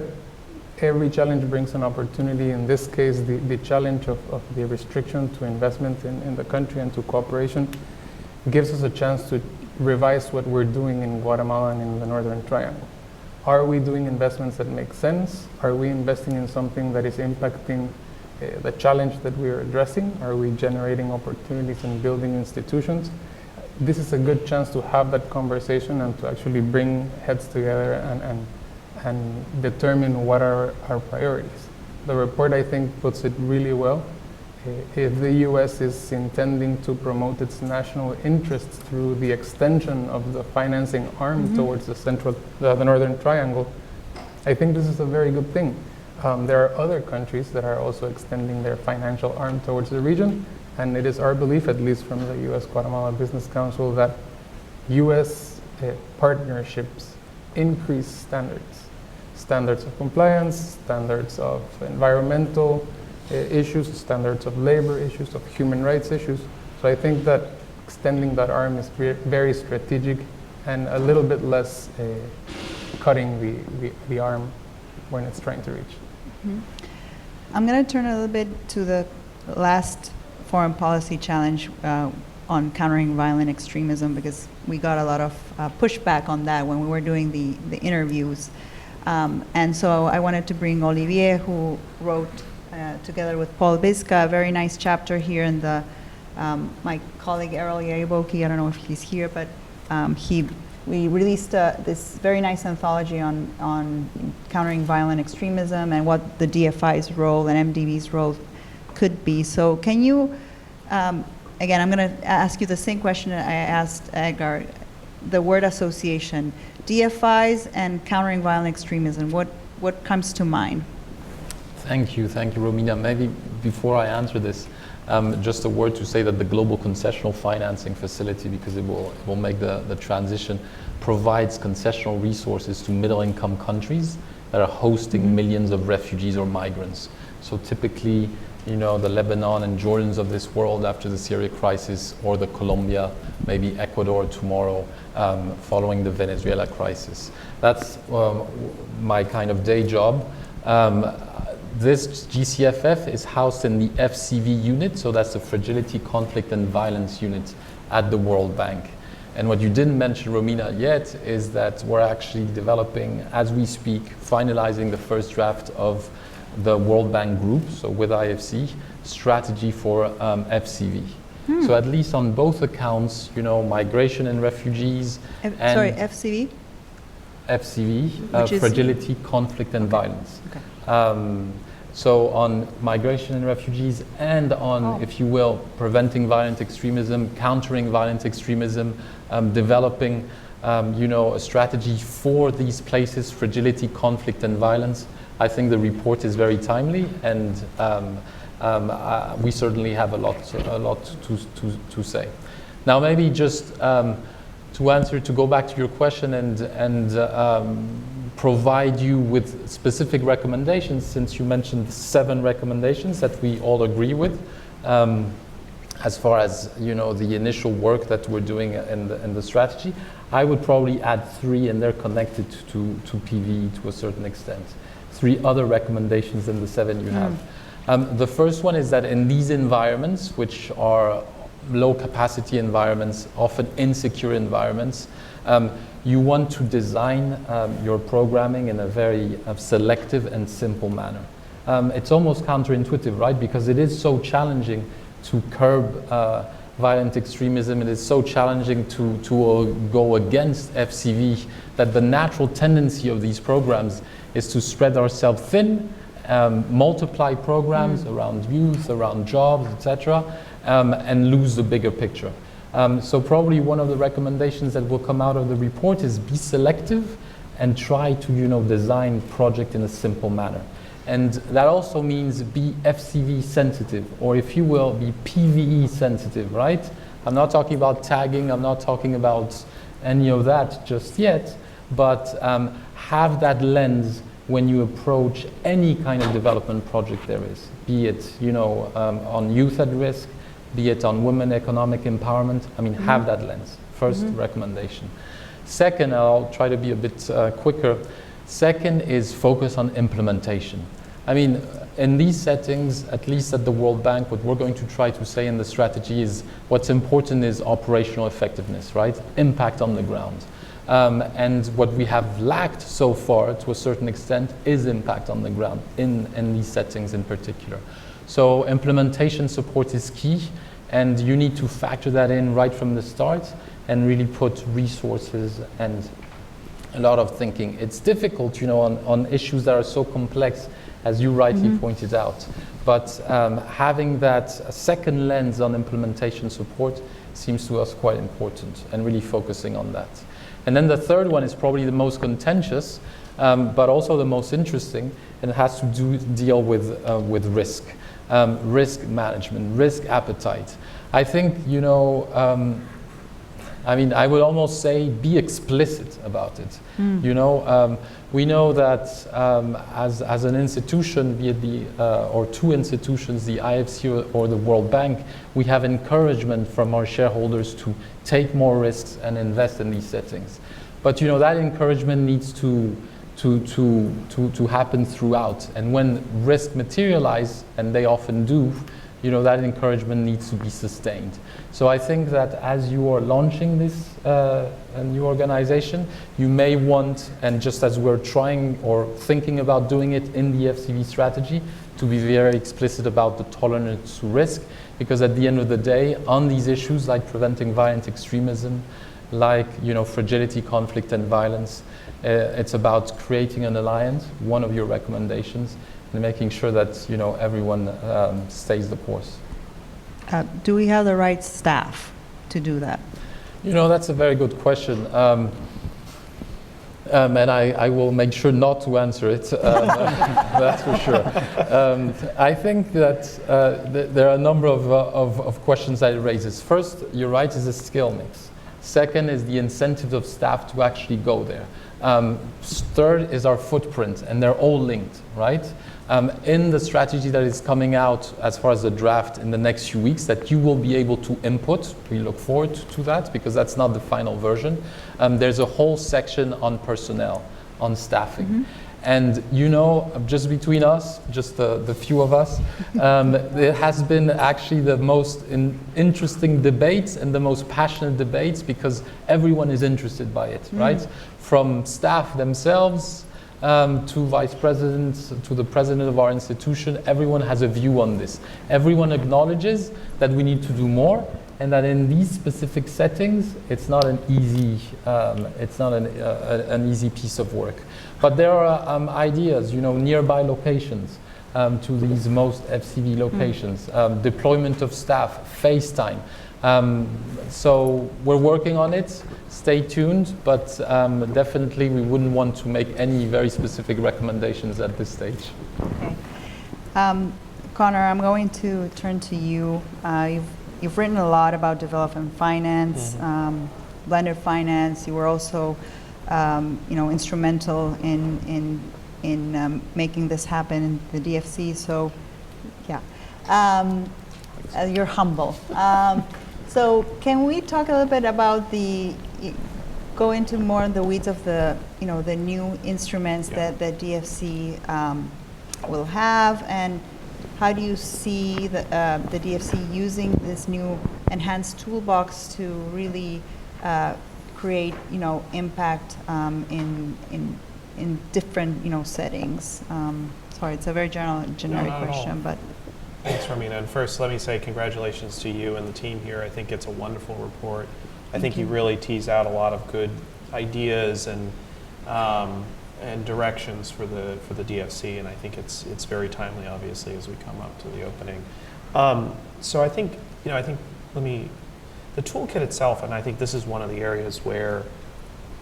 every challenge brings an opportunity. In this case, the challenge of the restriction to investment in the country and to cooperation gives us a chance to revise what we're doing in Guatemala and in the Northern Triangle. Are we doing investments that make sense? Are we investing in something that is impacting the challenge that we are addressing? Are we generating opportunities and building institutions? This is a good chance to have that conversation and to actually bring heads together and determine what are our priorities. The report, I think, puts it really well. If the U.S. is intending to promote its national interests through the extension of the financing arm towards the Northern Triangle, I think this is a very good thing. There are other countries that are also extending their financial arm towards the region, and it is our belief, at least from the U.S. Guatemala Business Council, that U.S. partnerships increase standards of compliance, standards of environmental issues, standards of labor issues, of human rights issues. So I think that extending that arm is very strategic and a little bit less cutting the arm when it's trying to reach. I'm going to turn a little bit to the last foreign policy challenge on countering violent extremism, because we got a lot of pushback on that when we were doing the interviews. And so I wanted to bring Olivier, who wrote together with Paul Bisca a very nice chapter here in the, my colleague Errol Yariboki, I don't know if he's here, but we released this very nice anthology on countering violent extremism and what the DFI's role and MDB's role could be. So can you, again, I'm going to ask you the same question I asked Edgar, the word association, DFIs and countering violent extremism, what comes to mind? Thank you, Romina. Maybe before I answer this, just a word to say that the Global Concessional Financing Facility, because it will make the transition, provides concessional resources to middle-income countries that are hosting millions of refugees or migrants. So typically, the Lebanon and Jordans of this world after the Syria crisis, or the Colombia, maybe Ecuador tomorrow, following the Venezuela crisis. That's my kind of day job. This GCFF is housed in the FCV unit, so that's the Fragility, Conflict and Violence unit at the World Bank. And what you didn't mention, Romina, yet is that we're actually developing, as we speak, finalizing the first draft of the World Bank group, so with IFC, strategy for FCV. So at least on both accounts, migration and refugees. Sorry, FCV? FCV, Fragility, Conflict and Violence. Okay. So on migration and refugees and on, if you will, preventing violent extremism, countering violent extremism, developing, a strategy for these places, fragility, conflict and violence. I think the report is very timely, and we certainly have a lot to say. Now, maybe just to go back to your question and provide you with specific recommendations, since you mentioned 7 recommendations that we all agree with, as far as the initial work that we're doing in the strategy. I would probably add 3, and they're connected to PV to a certain extent. 3 other recommendations in the 7 you have. The first one is that in these environments, which are low capacity environments, often insecure environments, you want to design your programming in a very selective and simple manner. It's almost counterintuitive, right? Because it is so challenging to curb violent extremism. It is so challenging to go against FCV that the natural tendency of these programs is to spread ourselves thin, multiply programs around youth, around jobs, etc., and lose the bigger picture. So probably one of the recommendations that will come out of the report is be selective and try to design project in a simple manner. And that also means be FCV sensitive, or if you will, be PVE sensitive, right? I'm not talking about tagging, I'm not talking about any of that just yet, but have that lens when you approach any kind of development project there is, be it on youth at risk, be it on women economic empowerment. I mean, have that lens. First recommendation. Second, I'll try to be a bit quicker. Second is focus on implementation. I mean, in these settings, at least at the World Bank, what we're going to try to say in the strategy is what's important is operational effectiveness, right? Impact on the ground. And what we have lacked so far, to a certain extent, is impact on the ground in these settings in particular. So implementation support is key, and you need to factor that in right from the start and really put resources and a lot of thinking. It's difficult, on issues that are so complex, as you rightly pointed out. But having that second lens on implementation support seems to us quite important, and really focusing on that. And then the third one is probably the most contentious, but also the most interesting, and it has to deal with risk. Risk management, risk appetite. I think, I mean, I would almost say be explicit about it. You know, we know that as an institution, be it or two institutions, the IFC or the World Bank, we have encouragement from our shareholders to take more risks and invest in these settings. But you know, that encouragement needs to happen throughout. And when risk materialize, and they often do, you know, that encouragement needs to be sustained. So I think that as you are launching this a new organization, you may want, and just as we're trying or thinking about doing it in the FCV strategy, to be very explicit about the tolerance to risk, because at the end of the day, on these issues like preventing violent extremism, like, you know, fragility, conflict, and violence, it's about creating an alliance, one of your recommendations, and making sure that, you know, everyone stays the course. Do we have the right staff to do that? You know, that's a very good question. And I will make sure not to answer it, that's for sure. I think that there are a number of questions that it raises. First, you're right, is a skill mix. Second is the incentives of staff to actually go there. Third is our footprint, and they're all linked, right? In the strategy that is coming out as far as the draft in the next few weeks that you will be able to input, we look forward to that because that's not the final version. There's a whole section on personnel, on staffing. And you know, just between us, just the few of us, there has been actually the most interesting debates and the most passionate debates because everyone is interested by it, right? From staff themselves to vice presidents, to the president of our institution, everyone has a view on this. Everyone acknowledges that we need to do more and that in these specific settings, it's not an easy, an easy piece of work. But there are ideas, you know, nearby locations to these most FCV locations, deployment of staff, FaceTime. So we're working on it. Stay tuned, but definitely we wouldn't want to make any very specific recommendations at this stage. Okay. Connor, I'm going to turn to you. You've written a lot about development finance, blended finance. You were also you know, instrumental in making this happen in the DFC. So, yeah, you're humble. So, can we talk a little bit about go into more in the weeds of the, you know, the new instruments that the DFC will have, and how do you see the DFC using this new enhanced toolbox to really create, you know, impact in different, you know, settings? Sorry, it's a very generic question, but. Thanks, Romina. And first, let me say congratulations to you and the team here. I think it's a wonderful report. I think you really tease out a lot of good ideas and directions for the DFC, and I think it's very timely, obviously, as we come up to the opening. So I think, you know, the toolkit itself, and I think this is one of the areas where,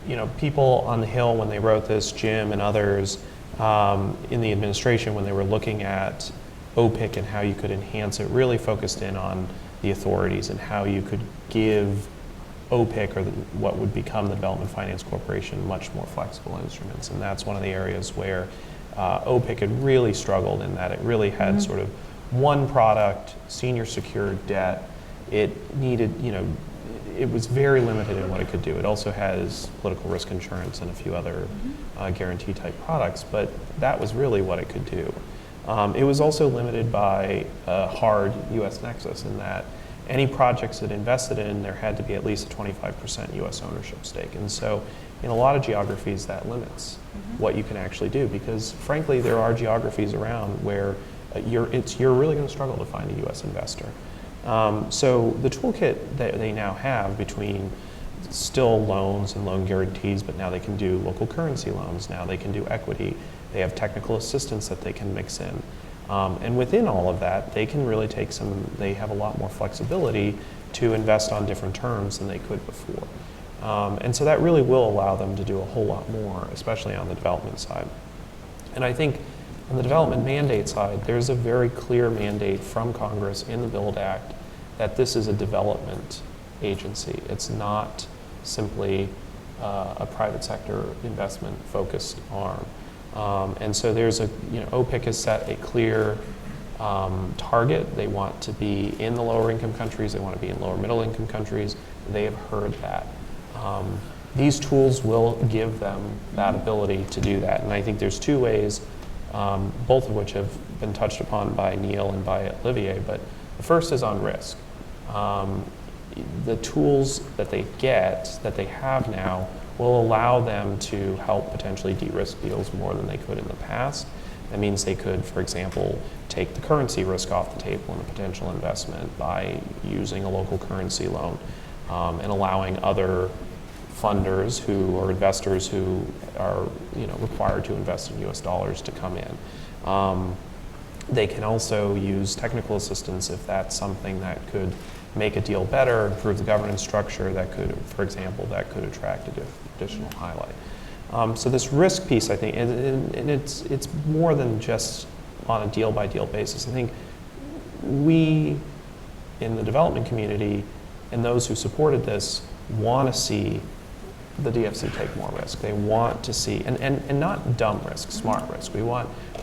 you know, people on the Hill, when they wrote this, Jim and others in the administration, when they were looking at OPIC and how you could enhance it, really focused in on the authorities and how you could give OPIC, or what would become the Development Finance Corporation, much more flexible instruments. And that's one of the areas where OPIC had really struggled, in that it really had sort of one product, senior secured debt. It needed, you know, it was very limited in what it could do. It also has political risk insurance and a few other guarantee type products, but that was really what it could do. It was also limited by a hard U.S. nexus, in that any projects it invested in, there had to be at least a 25% U.S. ownership stake. And so in a lot of geographies, that limits what you can actually do, because frankly, there are geographies around where you're really going to struggle to find a U.S. investor. So the toolkit that they now have, between still loans and loan guarantees, but now they can do local currency loans, now they can do equity, they have technical assistance that they can mix in. And within all of that, they can really they have a lot more flexibility to invest on different terms than they could before. And so that really will allow them to do a whole lot more, especially on the development side. And I think on the development mandate side, there's a very clear mandate from Congress in the BUILD Act that this is a development agency. It's not simply a private sector investment focused arm. And so there's OPIC has set a clear target. They want to be in the lower income countries, they want to be in lower middle income countries. They have heard that. These tools will give them that ability to do that. And I think there's two ways, both of which have been touched upon by Neil and by Olivier, but the first is on risk. The tools that they get, that they have now, will allow them to help potentially de-risk deals more than they could in the past. That means they could, for example, take the currency risk off the table in a potential investment by using a local currency loan, and allowing other funders or investors who are required to invest in US dollars to come in. They can also use technical assistance if that's something that could make a deal better, improve the governance structure, that could, for example, that could attract additional highlight. So this risk piece, I think, and it's more than just on a deal-by-deal basis. I think we in the development community and those who supported this want to see the DFC take more risk. They want to see, and not dumb risk, smart risk. We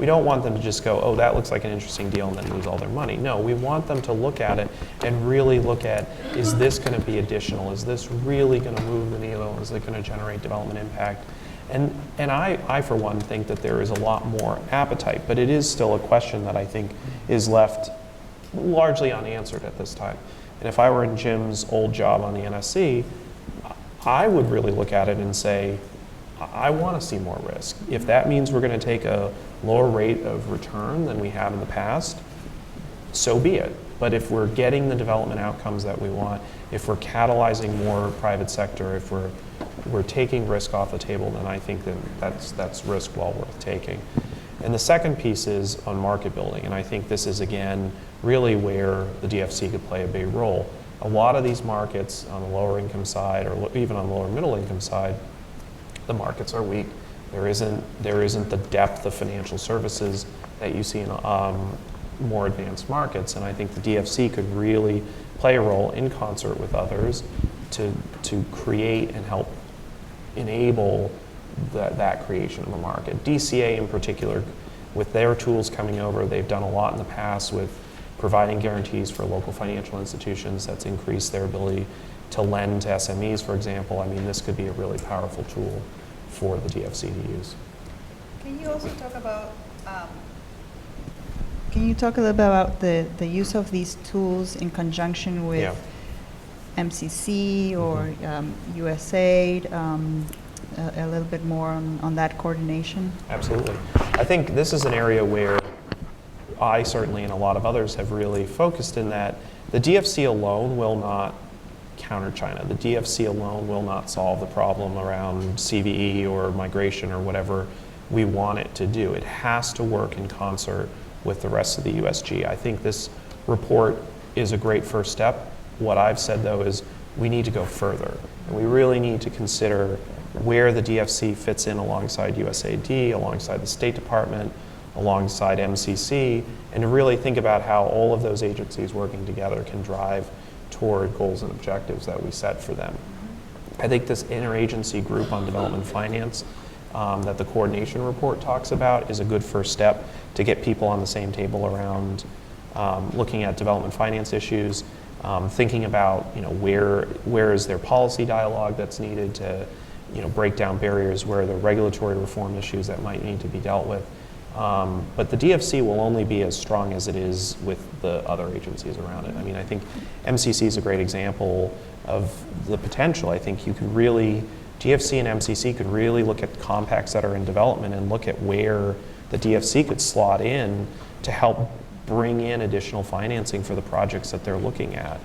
don't want them to just go, oh, that looks like an interesting deal, and then lose all their money. No, we want them to look at it and really look at, is this going to be additional? Is this really going to move the needle? Is it going to generate development impact? And I, for one, think that there is a lot more appetite, but it is still a question that I think is left largely unanswered at this time. And if I were in Jim's old job on the NSC, I would really look at it and say, I want to see more risk. If that means we're going to take a lower rate of return than we have in the past, so be it. But if we're getting the development outcomes that we want, if we're catalyzing more private sector, if we're taking risk off the table, then I think that's risk well worth taking. And the second piece is on market building, and I think this is, again, really where the DFC could play a big role. A lot of these markets on the lower income side, or even on the lower middle income side, the markets are weak. There isn't the depth of financial services that you see in more advanced markets, and I think the DFC could really play a role in concert with others to create and help enable that creation of a market. DCA in particular, with their tools coming over, they've done a lot in the past with providing guarantees for local financial institutions. That's increased their ability to lend to SMEs, for example. I mean, this could be a really powerful tool for the DFC to use. Can you also talk about, can you talk a little bit about the use of these tools in conjunction with MCC or USAID, a little bit more on that coordination? Absolutely. I think this is an area where I certainly and a lot of others have really focused in that the DFC alone will not counter China. The DFC alone will not solve the problem around CVE or migration or whatever we want it to do. It has to work in concert with the rest of the USG. I think this report is a great first step. What I've said, though, is we need to go further. And we really need to consider where the DFC fits in alongside USAID, alongside the State Department, alongside MCC, and to really think about how all of those agencies working together can drive toward goals and objectives that we set for them. I think this interagency group on development finance that the coordination report talks about is a good first step to get people on the same table around looking at development finance issues, thinking about where is there policy dialogue that's needed to break down barriers, where are the regulatory reform issues that might need to be dealt with. But the DFC will only be as strong as it is with the other agencies around it. I mean, I think MCC is a great example of the potential. I think you could really, DFC and MCC could really look at compacts that are in development and look at where the DFC could slot in to help bring in additional financing for the projects that they're looking at.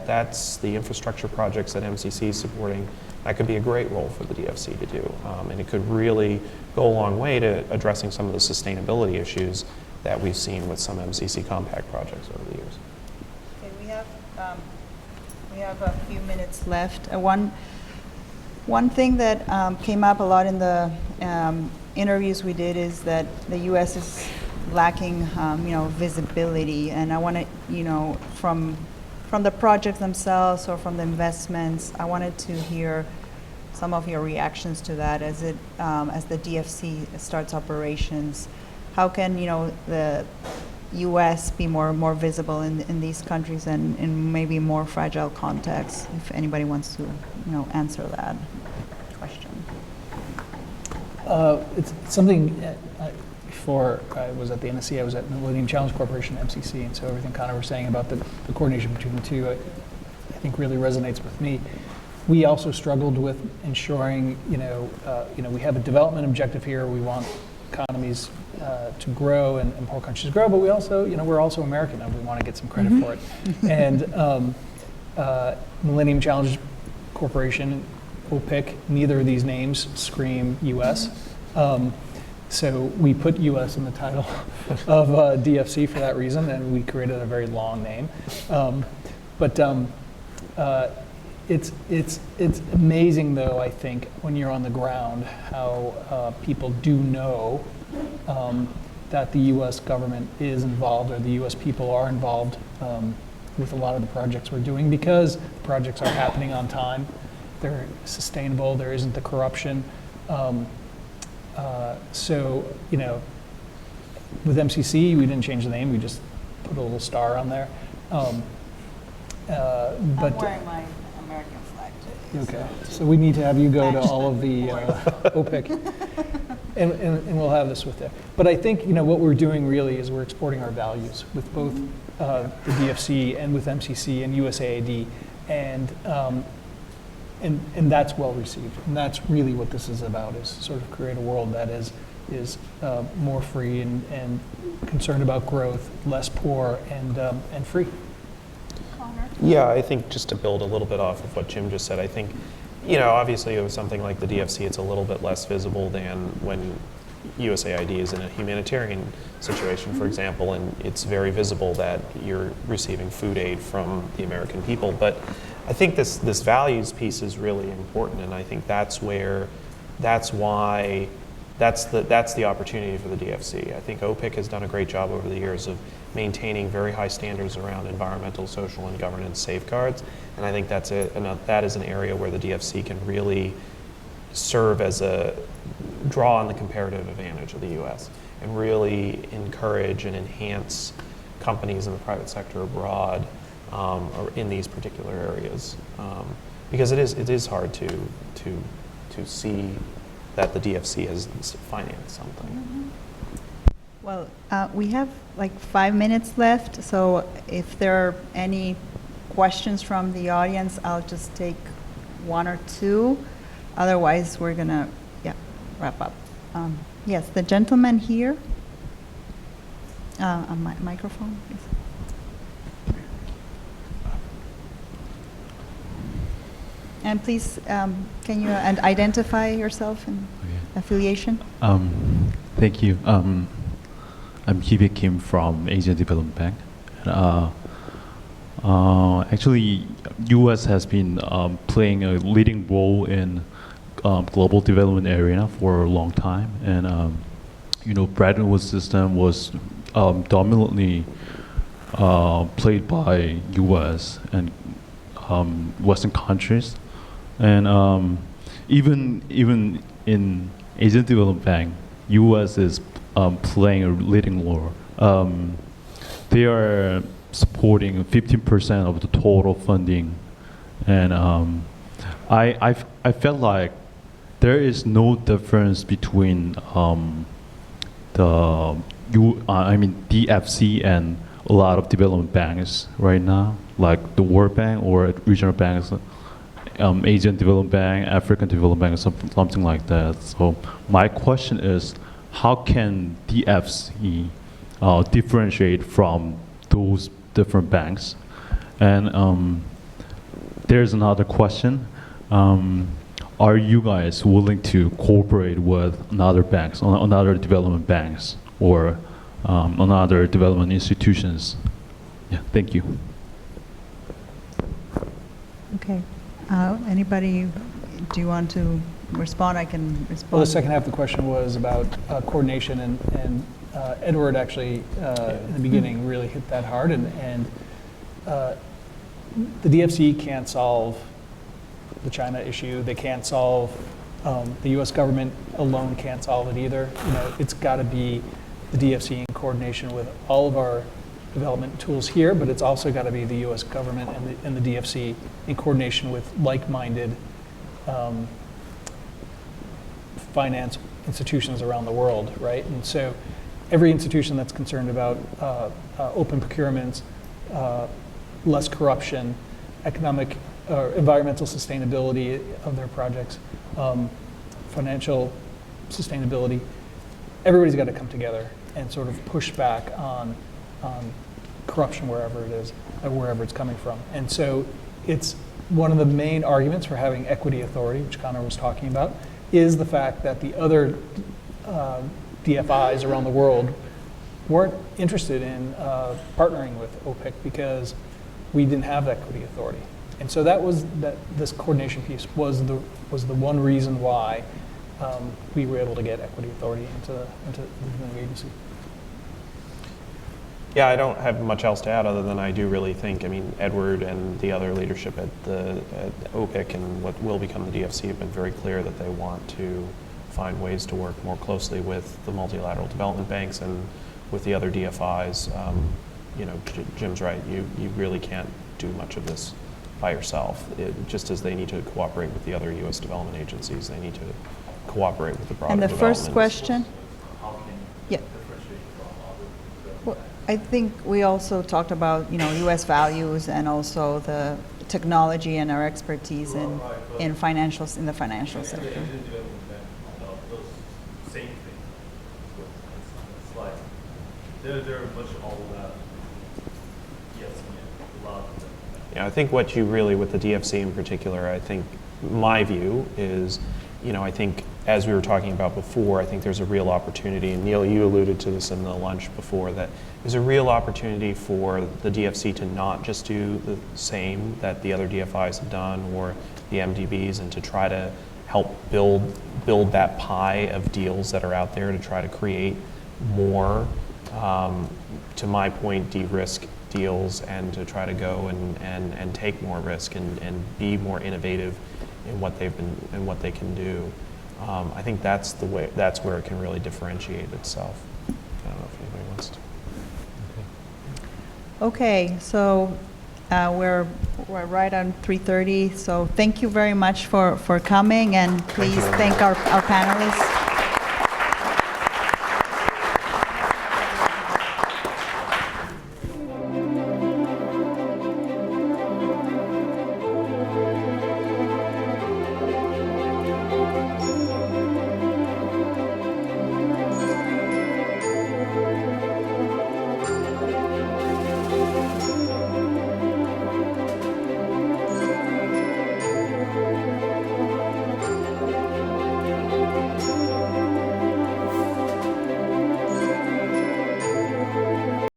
That's the infrastructure projects that MCC is supporting. That could be a great role for the DFC to do. And it could really go a long way to addressing some of the sustainability issues that we've seen with some MCC compact projects over the years. Okay, we have a few minutes left. One thing that came up a lot in the interviews we did is that the U.S. is lacking, visibility, and I want to, from from the projects themselves or from the investments. I wanted to hear some of your reactions to that as the DFC starts operations. How can the U.S. be more visible in these countries and in maybe more fragile contexts? If anybody wants to answer that question. It's something. Before I was at the NSC, I was at Millennium Challenge Corporation, MCC, and so everything Connor was saying about the coordination between the two, I think really resonates with me. We also struggled with ensuring, we have a development objective here. We want economies to grow and poor countries to grow, but we also, we're also American and we want to get some credit for it. And Millennium Challenge Corporation, OPIC, neither of these names scream U.S. So we put U.S. in the title of DFC for that reason, and we created a very long name. It's amazing, though, I think, when you're on the ground, how people do know that the U.S. government is involved, or the U.S. people are involved with a lot of the projects we're doing, because the projects are happening on time, they're sustainable, there isn't the corruption. So, with MCC, we didn't change the name, we just put a little star on there. I'm wearing my American flag today. Okay, so we need to have you go to all of the OPIC, and we'll have this with there. But I think, what we're doing really is we're exporting our values with both the DFC and with MCC and USAID, and that's well received. And that's really what this is about, is sort of create a world that is more free and concerned about growth, less poor, and free. Connor? Yeah, I think just to build a little bit off of what Jim just said, I think, obviously it was something like the DFC, it's a little bit less visible than when USAID is in a humanitarian situation, for example, and it's very visible that you're receiving food aid from the American people. But I think this values piece is really important, and I think that's the opportunity for the DFC. I think OPIC has done a great job over the years of maintaining very high standards around environmental, social, and governance safeguards, and I think that is an area where the DFC can really serve as draw on the comparative advantage of the U.S. and really encourage and enhance companies in the private sector abroad or in these particular areas, because it is hard to see that the DFC has financed something. Well, we have like 5 minutes left, so if there are any questions from the audience, I'll just take one or two. Otherwise, we're gonna wrap up. Yes, the gentleman here. A microphone, please. And please, can you identify yourself and affiliation? Thank you. I'm Hibik Kim from Asian Development Bank. Actually, U.S. has been playing a leading role in global development arena for a long time, and Bretton Woods system was dominantly played by U.S. and Western countries, and even in Asian Development Bank, U.S. is playing a leading role. They are supporting 15% of the total funding, and I felt like there is no difference between DFC and a lot of development banks right now, like the World Bank or regional banks, Asian Development Bank, African Development Bank, something like that. So my question is, how can DFC differentiate from those different banks? And there's another question. Are you guys willing to cooperate with other banks, other development banks, or other development institutions? Yeah, thank you. Okay. Anybody, do you want to respond? I can respond. Well, the second half of the question was about coordination, and Edward actually in the beginning really hit that hard, and the DFC can't solve the China issue. They can't solve, the US government alone can't solve it either. You know, it's got to be the DFC in coordination with all of our development tools here, but it's also got to be the US government and the DFC in coordination with like-minded finance institutions around the world, right? And so every institution that's concerned about open procurements, less corruption, economic or environmental sustainability of their projects, financial sustainability, everybody's got to come together and sort of push back on corruption wherever it is, or wherever it's coming from. And so it's one of the main arguments for having equity authority, which Connor was talking about, is the fact that the other DFIs around the world weren't interested in partnering with OPIC because we didn't have equity authority. And so this coordination piece was the one reason why we were able to get equity authority into the agency. Yeah, I don't have much else to add other than I do really think, I mean, Edward and the other leadership at OPIC and what will become the DFC have been very clear that they want to find ways to work more closely with the multilateral development banks and with the other DFIs. You know, Jim's right, you really can't do much of this by yourself. Just as they need to cooperate with the other US development agencies, they need to cooperate with the broader And the development. first question? Yeah. Well, I think we also talked about, you know, U.S. values and also the technology and our expertise in the financial sector. Yeah, I think what you really, with the DFC in particular, I think my view is, you know, I think as we were talking about before, I think there's a real opportunity, and Neil, you alluded to this in the lunch before, that there's a real opportunity for the DFC to not just do the same that the other DFIs have done or the MDBs, and to try to help build that pie of deals that are out there to try to create more, to my point, de-risk deals, and to try to go and take more risk and be more innovative in what they've been and what they can do. I think that's the way. That's where it can really differentiate itself. I don't know if anybody wants to. Okay, so we're right on 3:30. So thank you very much for coming, and please thank our panelists.